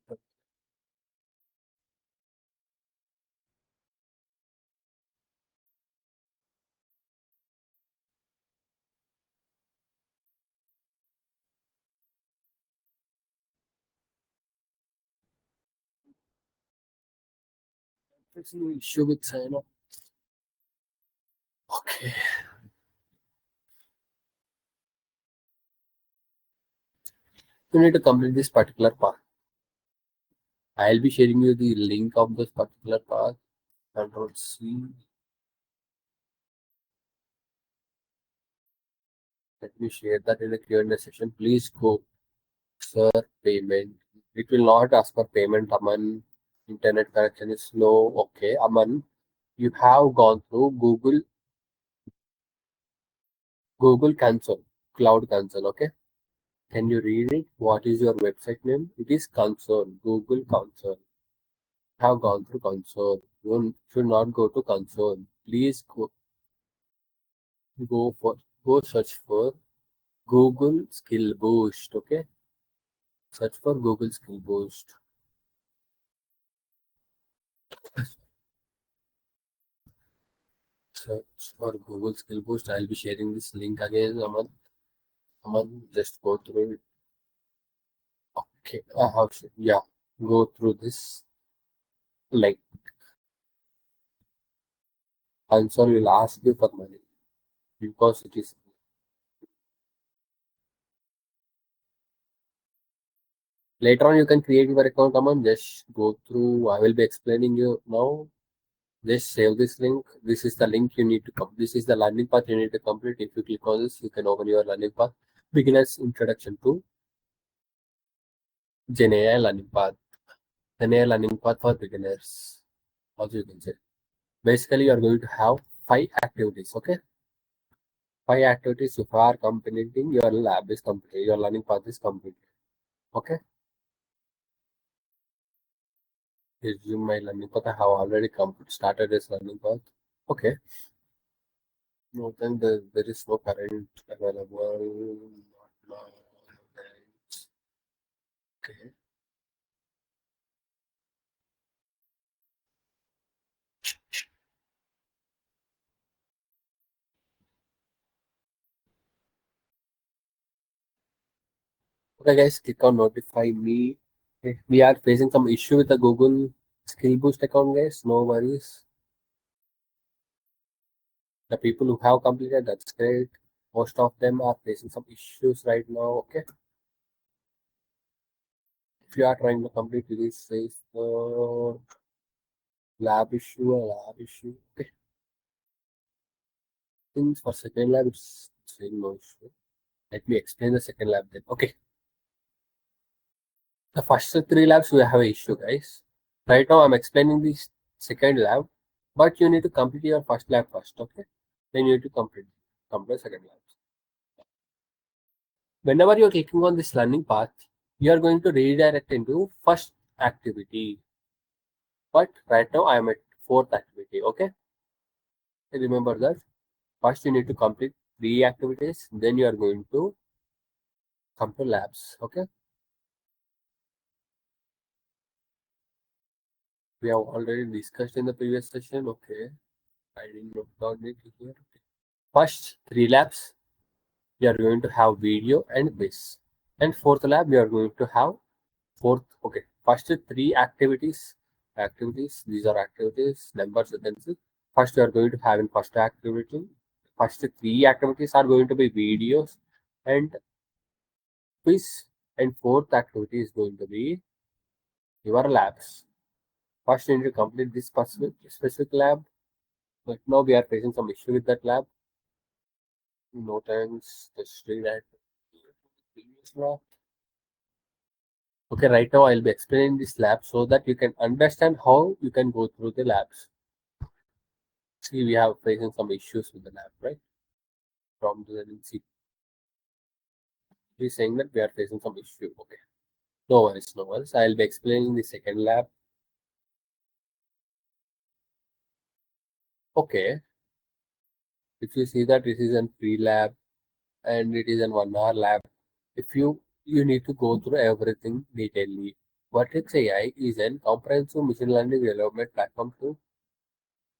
There's no issue with sign up. Okay. You need to complete this particular path. I'll be sharing you the link of this particular path. Control C. Let me share that in the Q&A session. Please go, sir, payment. It will not ask for payment, Aman. Internet connection is slow. Okay, Aman, you have gone through Google console, cloud console. Okay, can you read it? What is your website name? It is console, Google console. Have gone through console. You should not go to console. Please go for go search for Google Skill Boost. Okay, search for Google Skill Boost. Search for Google Skill Boost. I'll be sharing this link again, Aman. Aman, just go through it. Okay, I have yeah, go through this. Like console will ask you for money because it is. Later on, you can create your account. Aman, just go through. I will be explaining you now. Just save this link. This is the link you need to complete. This is the learning path you need to complete. If you click on this, you can open your learning path. Beginner's introduction to GenAI learning path. GenAI learning path for beginners. Also, you can say. Basically, you are going to have 5 activities. Okay, 5 activities. If you are completing, your lab is complete. Your learning path is complete. Okay. Resume my learning path. I have already started this learning path. Okay. No, then there is no current available. Not now. Okay. Okay, guys, click on notify me. Okay. We are facing some issue with the Google Skill Boost account, guys. No worries. The people who have completed, that's great. Most of them are facing some issues right now. Okay. If you are trying to complete this, says the lab issue. Okay. Things for second lab, it's saying no issue. Let me explain the second lab then. Okay. The first 3 labs we have an issue, guys. Right now I'm explaining this second lab, but you need to complete your first lab first, okay? Then you need to complete second lab. Whenever you're clicking on this learning path, you are going to redirect into first activity. But right now I am at fourth activity. Okay, remember that. First, you need to complete three activities. Then you are going to come to labs. Okay, we have already discussed in the previous session. Okay, I didn't note down it here. First, three labs. You are going to have video and quiz. And fourth lab, you are going to have fourth. Okay, first three activities. Activities. These are activities. Numbers you can see. First, you are going to have in first activity. First three activities are going to be videos and quiz. And fourth activity is going to be your labs. First, you need to complete this specific lab. But now we are facing some issue with that lab. No thanks. Just read that. Previous lab. Okay, right now I'll be explaining this lab so that you can understand how you can go through the labs. See, we have facing some issues with the lab, right? From the see, he's saying that we are facing some issue. Okay, no worries, no worries. I'll be explaining the second lab. Okay, if you see that this is a free lab and it is a 1 hour lab, if you need to go through everything detailedly. Vertex AI is an comprehensive machine learning development platform to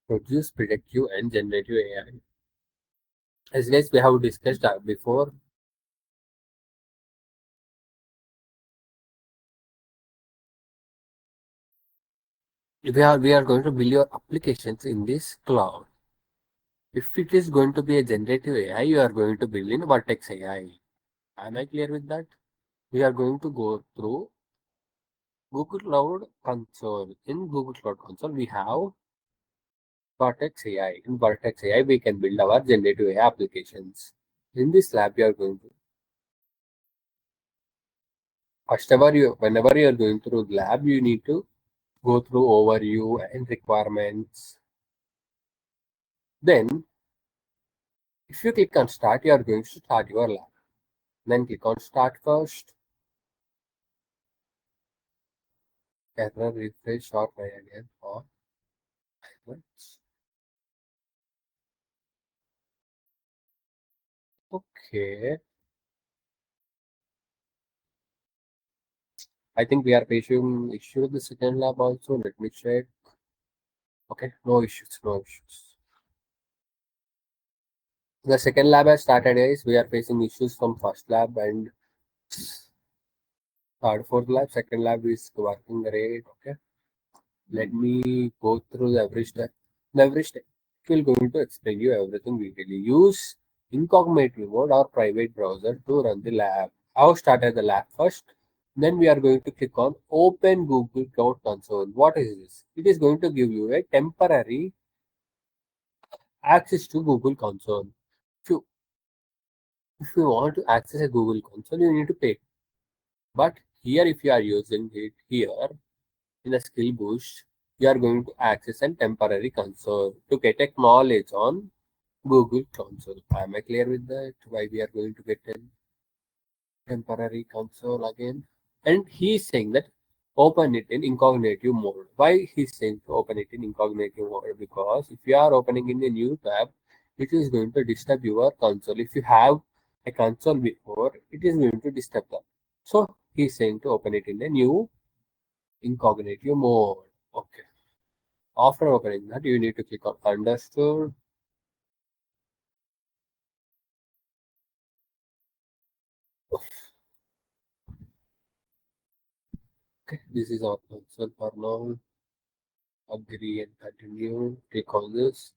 produce predictive and generative AI. As guys we have discussed before, we are going to build your applications in this cloud. If it is going to be a generative AI, you are going to build in Vertex AI. Am I clear with that? We are going to go through Google Cloud Console. In Google Cloud Console, we have Vertex AI. In Vertex AI, we can build our generative AI applications. In this lab, we are going to whenever you are going through the lab, you need to go through overview and requirements. Then, if you click on start, you are going to start your lab. Then click on start first. Error refresh or try again or once. Okay. I think we are facing issue with the second lab also. Let me check. Okay, no issues, no issues. The second lab has started, guys. We are facing issues from first lab and third, fourth lab. Second lab is working great. Okay. Let me go through every step. In every step, we're going to explain you everything detailedly. Use incognito mode or private browser to run the lab. I'll start at the lab first. Then we are going to click on Open Google Cloud Console. What is this? It is going to give you a temporary access to Google Console. If you if you want to access a Google Console, you need to pay. But here, if you are using it here in a skill boost, you are going to access a temporary console to get a knowledge on Google Console. Am I clear with that? Why we are going to get a temporary console again? And he is saying that open it in incognito mode. Why he's saying to open it in incognito mode? Because if you are opening in a new tab, it is going to disturb your console. If you have a console before, it is going to disturb that. So he's saying to open it in a new incognito mode. Okay. After opening that, you need to click on understood. Okay, this is our console for now. Agree and continue. Click on this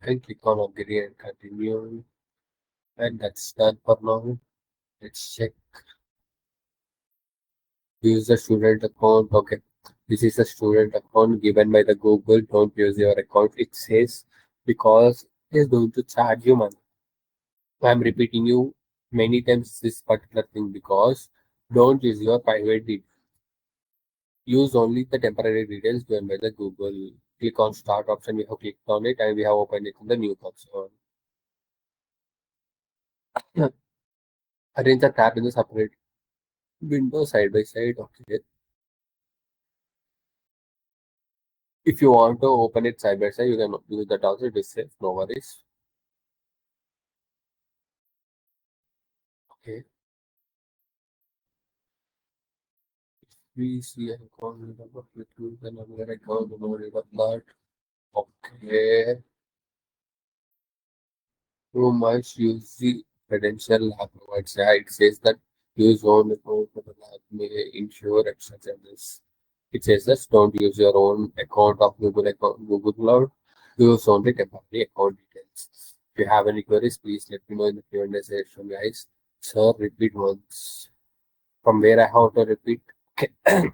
and click on agree and continue. And that's done for now. Let's check. Use the student account. Okay. This is a student account given by the Google. Don't use your account. It says because it is going to charge you money. I'm repeating you many times this particular thing because don't use your private details. Use only the temporary details given by the Google. Click on start option. We have clicked on it and we have opened it in the new console. Arrange the tab in the separate window side by side. Okay. If you want to open it side by side, you can use that also. It is safe. No worries. Okay. We see an account number with you, then another account number with that. Okay. You must use the credential lab provides. Yeah, it says that use own account for the lab may ensure extra charges. It says that don't use your own account of Google Cloud. Use only temporary account details. If you have any queries, please let me know in the Q&A session, guys. Sir, repeat once. From where I have to repeat. Okay.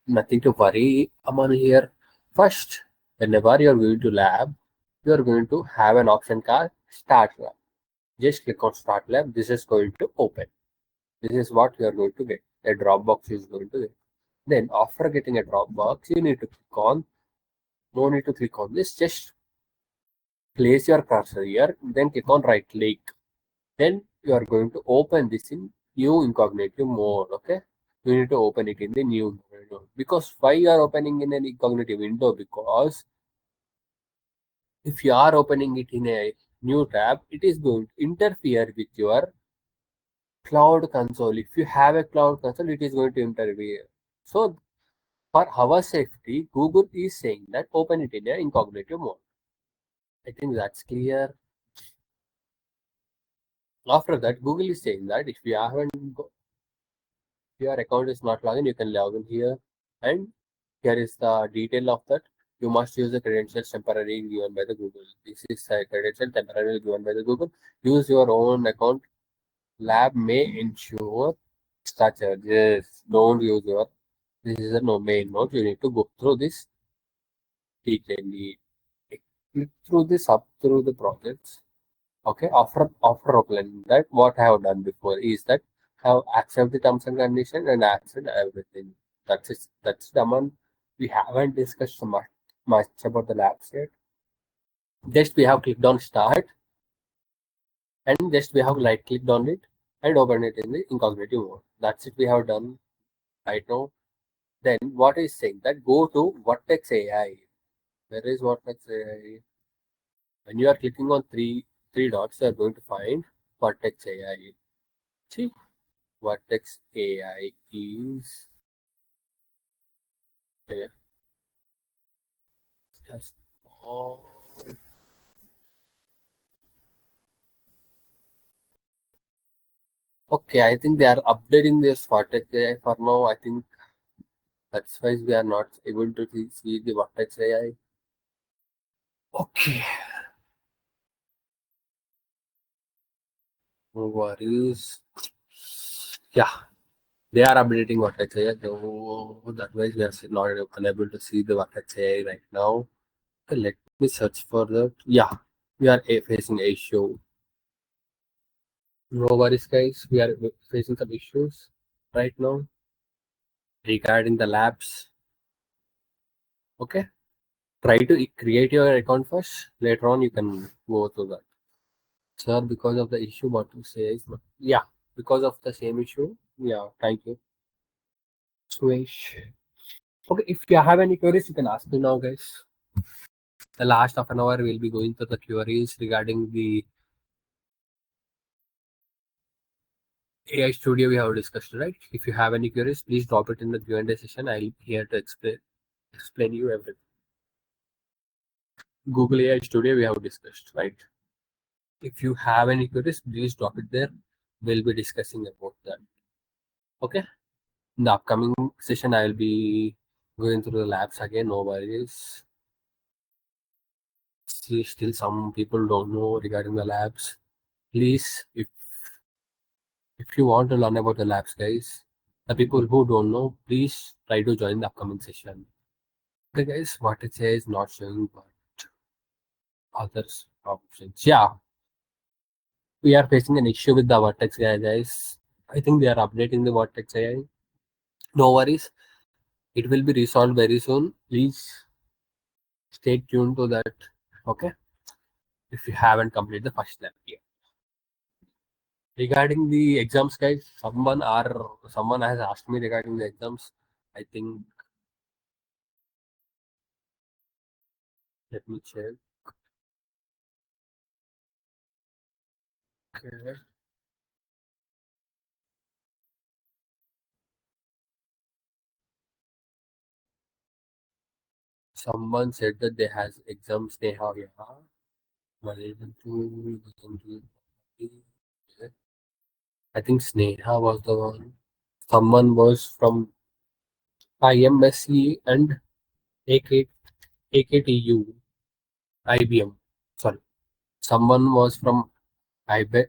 Nothing to worry, Aman here. First, whenever you're going to lab, you're going to have an option called Start Lab. Just click on Start Lab. This is going to open. This is what you are going to get. A Dropbox is going to get. Then after getting a Dropbox, you need to click on. No need to click on this. Just place your cursor here. Then click on right click. Then you are going to open this in new incognito mode. Okay. You need to open it in the new window. Because why you are opening in an incognito window? Because if you are opening it in a new tab, it is going to interfere with your cloud console. If you have a cloud console, it is going to interfere. So for our safety, Google is saying that open it in a incognito mode. I think that's clear. After that, Google is saying that if you haven't your account is not logged in, you can log in here. And here is the detail of that. You must use the credentials temporarily given by the Google. This is a credential temporarily given by the Google. Use your own account. Lab may ensure extra charges. Don't use your. This is a no main note. You need to go through this detailedly. Click through this up through the projects. Okay, after applying that, what I have done before is that have accept the terms and conditions and accept everything. That's it. That's the one. We haven't discussed so much about the labs yet. Just we have clicked on start and just we have right clicked on it and open it in the incognito mode. That's it we have done right now. Then what is saying that go to Vertex AI. Where is Vertex AI? When you are clicking on three dots, you are going to find Vertex AI. See? Vertex AI is yeah, just oh, okay. I think they are updating this Vertex AI for now. I think that's why we are not able to see the Vertex AI. Okay, no worries. Yeah, they are updating Vertex AI. So that way we are not unable to see the Vertex AI right now. Okay, let me search for that. Yeah, we are facing a issue. No worries, guys. We are facing some issues right now regarding the labs. Okay, try to create your account first. Later on, you can go to that. Sir, because of the issue, what to say is not. Yeah, because of the same issue. Yeah, thank you. Swish. Okay, if you have any queries, you can ask me now, guys. The last half an hour, we'll be going to the queries regarding the AI Studio we have discussed, right? If you have any queries, please drop it in the Q&A session. I'll be here to explain you everything. Google AI Studio we have discussed, right? If you have any queries, please drop it there. We'll be discussing about that. Okay. In the upcoming session, I will be going through the labs again. No worries. See, still some people don't know regarding the labs. Please, if you want to learn about the labs, guys, the people who don't know, please try to join the upcoming session. Okay, guys, what it says not showing, but others options. Yeah, we are facing an issue with the Vertex AI, guys. I think they are updating the Vertex AI. No worries. It will be resolved very soon. Please stay tuned to that. Okay. If you haven't completed the first lab yet. Regarding the exams, guys, someone has asked me regarding the exams. I think Let me check. Okay. Someone said that they has exams they have, yeah. But they didn't do- okay. I think Sneha was the one. Someone was from IMSC and AK, AKTU, IBM. Sorry. Someone was from IB,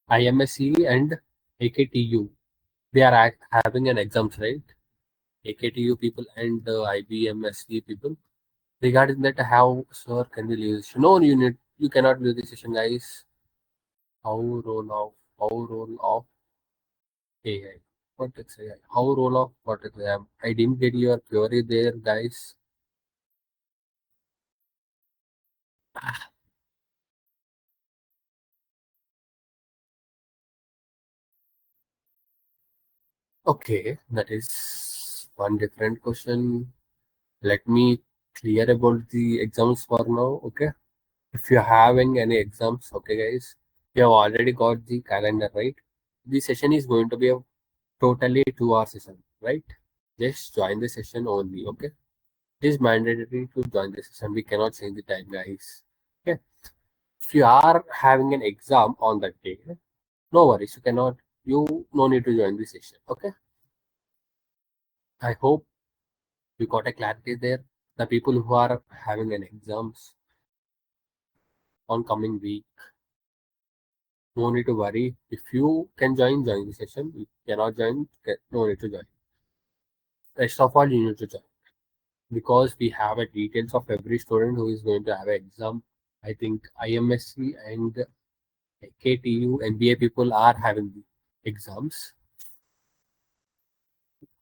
IMSC and AKTU. They are having an exams, right? AKTU people and IBMSC people. Regarding that, how sir can we leave this? No, you cannot leave this session, guys. How roll off AI. What is AI? How roll off what is AI? I didn't get your query there, guys. Okay, that is one different question. Let me clear about the exams for now. Okay, if you're having any exams, okay, guys, you have already got the calendar, right? The session is going to be a totally 2 hour session, right? Just join the session only, okay? It is mandatory to join the session. We cannot change the time, guys. Okay. If you are having an exam on that day, no worries. You no need to join the session. Okay. I hope you got a clarity there. The people who are having an exams on coming week, no need to worry. If you can join the session. If you cannot join, no need to join. Rest of all, you need to join because we have a details of every student who is going to have an exam. I think IMSC and KTU, NBA people are having the exams.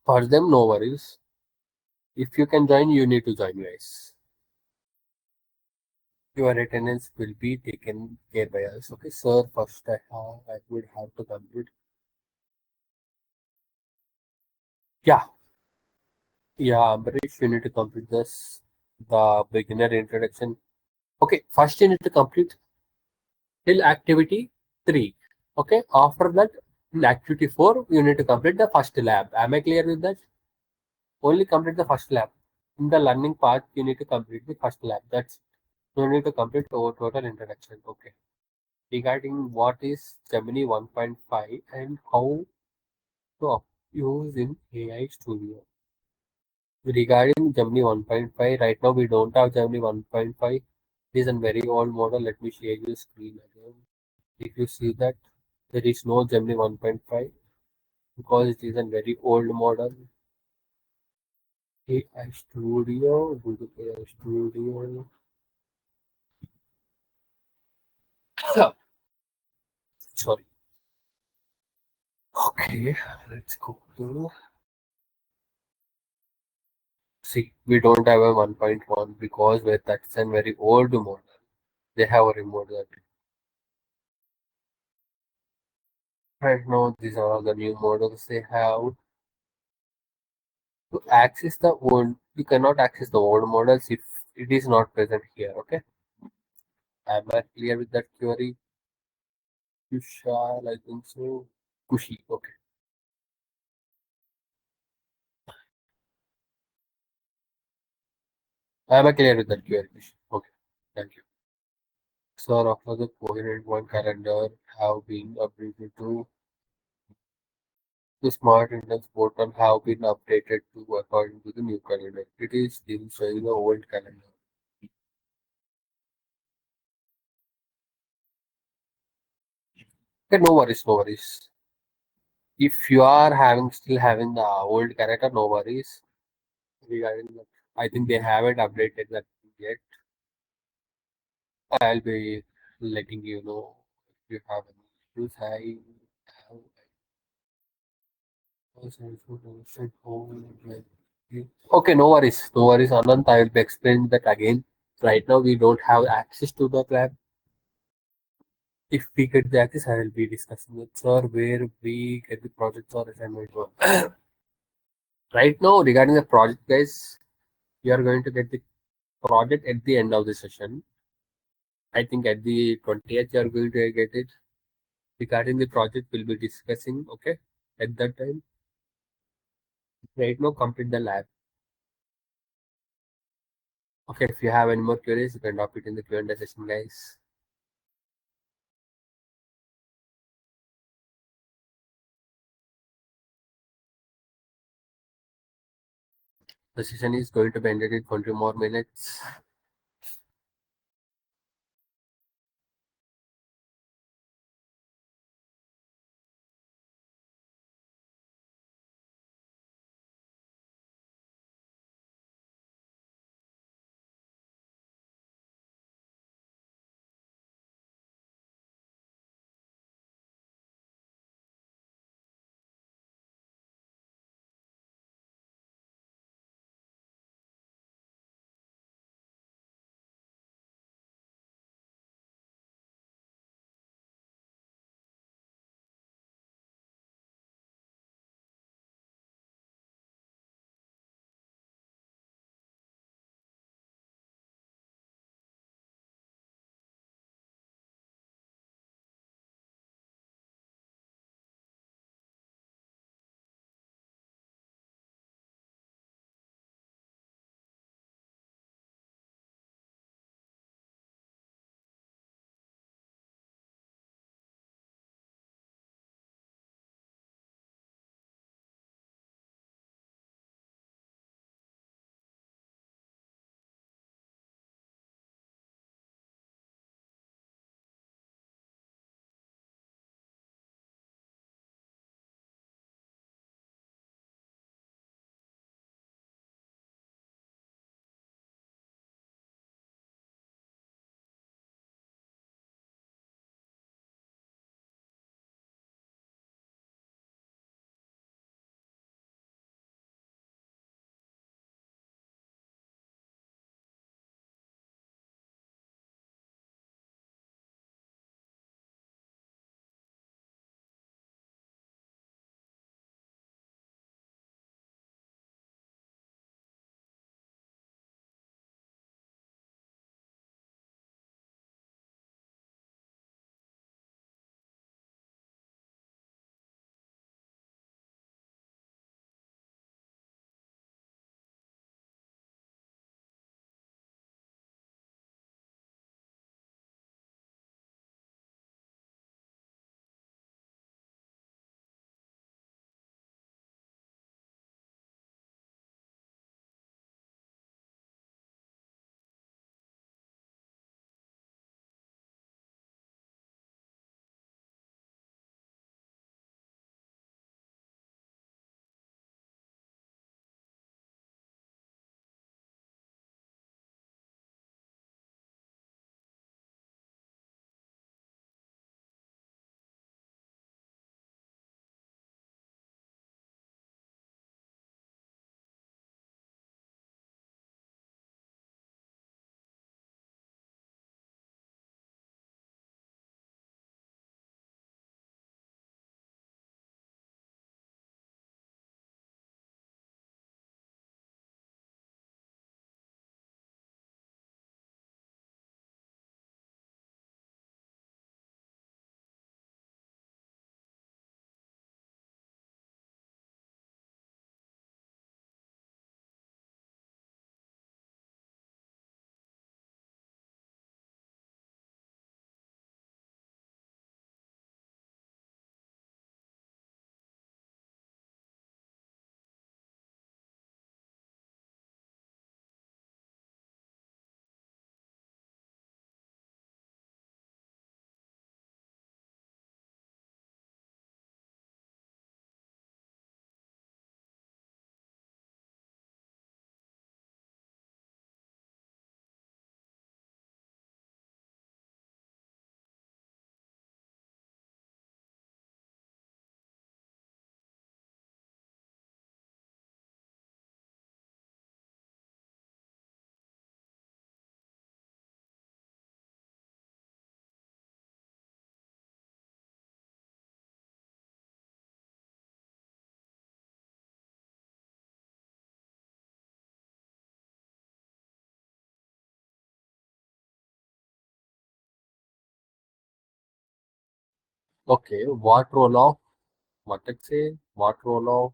For them, no worries. If you can join, you need to join, guys. Your attendance will be taken care by us. Okay, sir. First, I would have to complete. Yeah, yeah, Ambarish, you need to complete this. The beginner introduction. Okay, first you need to complete till activity 3. Okay, after that, in activity 4, you need to complete the first lab. Am I clear with that? Only complete the first lab. In the learning part, you need to complete the first lab. That's you need to complete our total introduction. Okay. Regarding what is Gemini 1.5 and how to use in AI Studio. Regarding Gemini 1.5, right now we don't have Gemini 1.5. It is a very old model. Let me share your screen again. If you see that there is no Gemini 1.5 because it is a very old model. AI Studio, Google AI Studio. Sorry. Okay, let's go to. See, we don't have a 1.1 because that's a very old model. They have removed that. Right now, these are all the new models they have. To access the old, you cannot access the old models if it is not present here. Okay, am I clear with that query? Kushal, I think so. Kushi, okay. Am I clear with that query? Kushi? Okay, thank you. Sir, after the coherent one calendar have been updated to the smart index portal have been updated to according to the new calendar. It is still showing the old calendar. Okay, no worries, no worries. If you are still having the old character, no worries. Regarding that, I think they haven't updated that yet. I'll be letting you know if you have any issues. I have okay, no worries, no worries, Anant. I will be explaining that again. Right now, we don't have access to the lab. If we get the access, I will be discussing it, sir, where we get the projects or assignment work. Right now, regarding the project, guys, you are going to get the project at the end of the session. I think at the 20th you are going to get it. Regarding the project, we'll be discussing. Okay, at that time. Right now, complete the lab. Okay, if you have any more queries, you can drop it in the Q&A session, guys. The session is going to be ended in 20 more minutes. Okay, what it say? What role of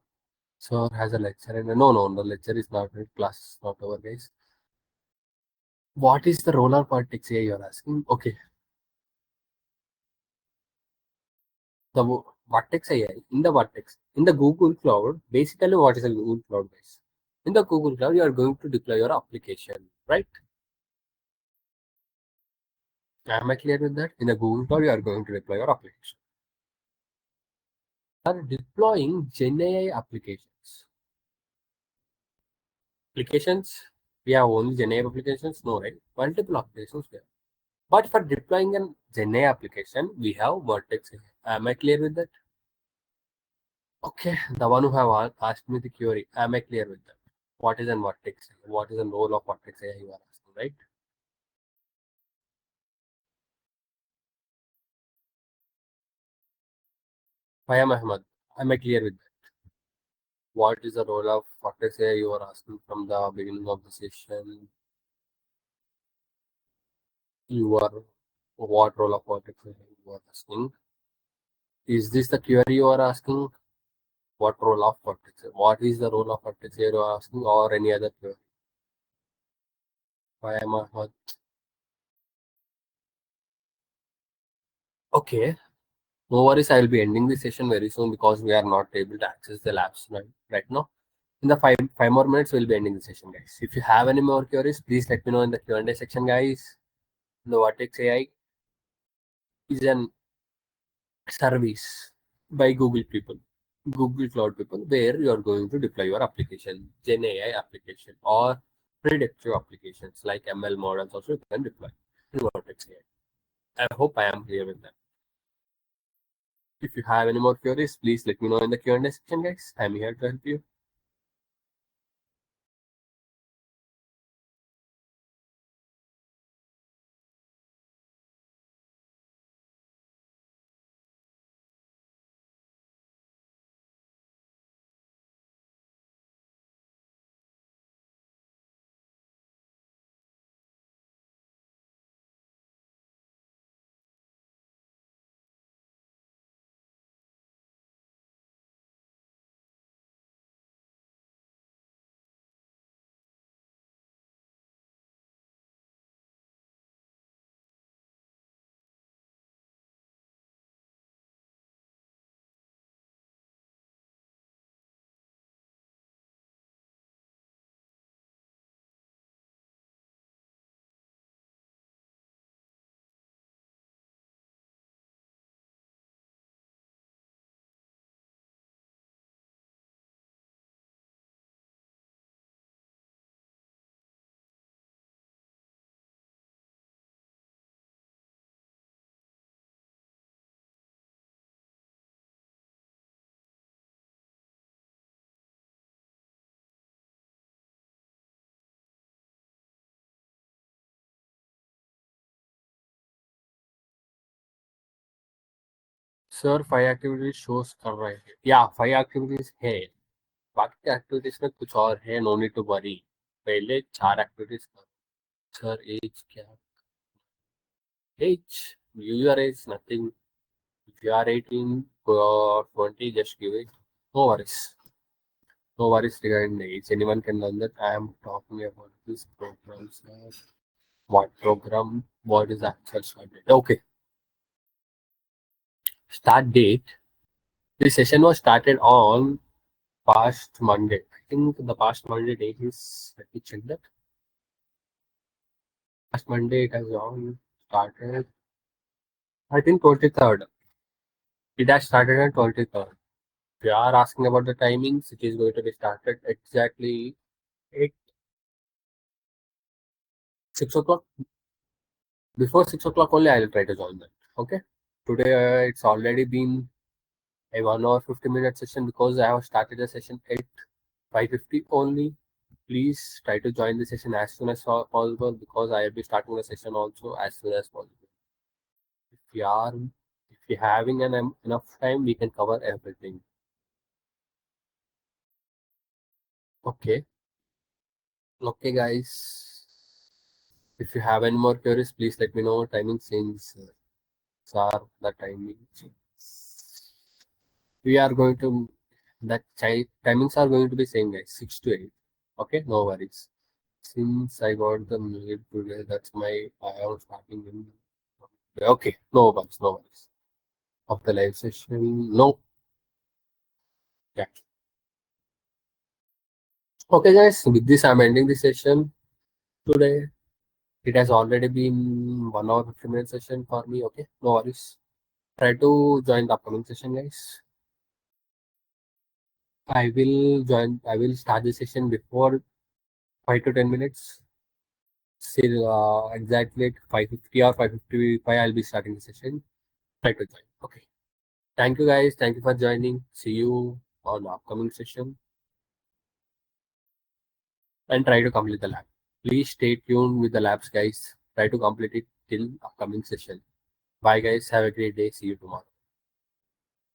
sir has a lecture and no, the lecture is not class is not over, guys. What is the role of vertex here? You're asking. Okay, the vertex AI in the Google Cloud. Basically, what is a Google Cloud, guys? In the Google Cloud, you are going to deploy your application, right? Am I clear with that? In the Google Cloud, you are going to deploy your application. Are deploying Gen AI applications. Applications, we have only Gen AI applications, no, right? Multiple applications we have. But for deploying an Gen AI application, we have Vertex AI. Am I clear with that? Okay, the one who have asked me the query, am I clear with that? What is an Vertex AI? What is the role of Vertex AI you are asking, right? I am Ahmad. Am I clear with that? What is the role of Vertex AI you are asking from the beginning of the session? You are what role of Vertex AI you are asking? Is this the query you are asking? What role of Vertex AI? What is the role of Vertex AI you are asking or any other query? I am Ahmad. Okay. No worries, I will be ending this session very soon because we are not able to access the labs right now. In the five more minutes, we'll be ending the session, guys. If you have any more queries, please let me know in the Q&A section, guys. The Vertex AI is an service by Google people, Google Cloud people, where you are going to deploy your application, Gen AI application, or predictive applications like ML models also you can deploy in Vertex AI. I hope I am clear with that. If you have any more queries, please let me know in the Q&A section, guys. I'm here to help you. Sir, 5 activities shows कर रहे हैं. Yeah, 5 activities है. बाकी activities में कुछ और है. No need to worry. पहले 4 एक्टिविटीज करो. सर एज क्या? Age, your age, nothing. If you are 18 or 20, just give it. No worries. No worries regarding the age. Anyone can learn that. I am talking about this program, sir. What program? What is the actual start date? Okay. Start date. This session was started on past Monday. I think the past Monday date is, let me check that. Past Monday it has on started. I think 23rd. It has started on 23rd. If you are asking about the timings, it is going to be started exactly 8, 6 o'clock. Before 6 o'clock only, I will try to join that. Okay. Today it's already been a 1 hour 50-minute session because I have started the session at 5:50 only. Please try to join the session as soon as possible because I will be starting the session also as soon as possible. If you are, if you're having enough time, we can cover everything. Okay. Okay, guys. If you have any more queries, please let me know. Timing change. Are the timing change. We are going to that timings are going to be same guys, 6 to 8. Okay, no worries. Since I got the mail today, that's my I am starting in. Okay, no worries, no worries. Of the live session, no. Yeah. Okay, guys. With this, I'm ending the session today. It has already been 1 hour 50 minute session for me. Okay, no worries. Try to join the upcoming session, guys. I will join. I will start the session before 5 to 10 minutes. Still, exactly at 5:50 or 5:55, I'll be starting the session. Try to join. Okay. Thank you, guys. Thank you for joining. See you on the upcoming session and try to complete the lab. Please stay tuned with the labs, guys. Try to complete it till upcoming session. Bye, guys. Have a great day. See you tomorrow.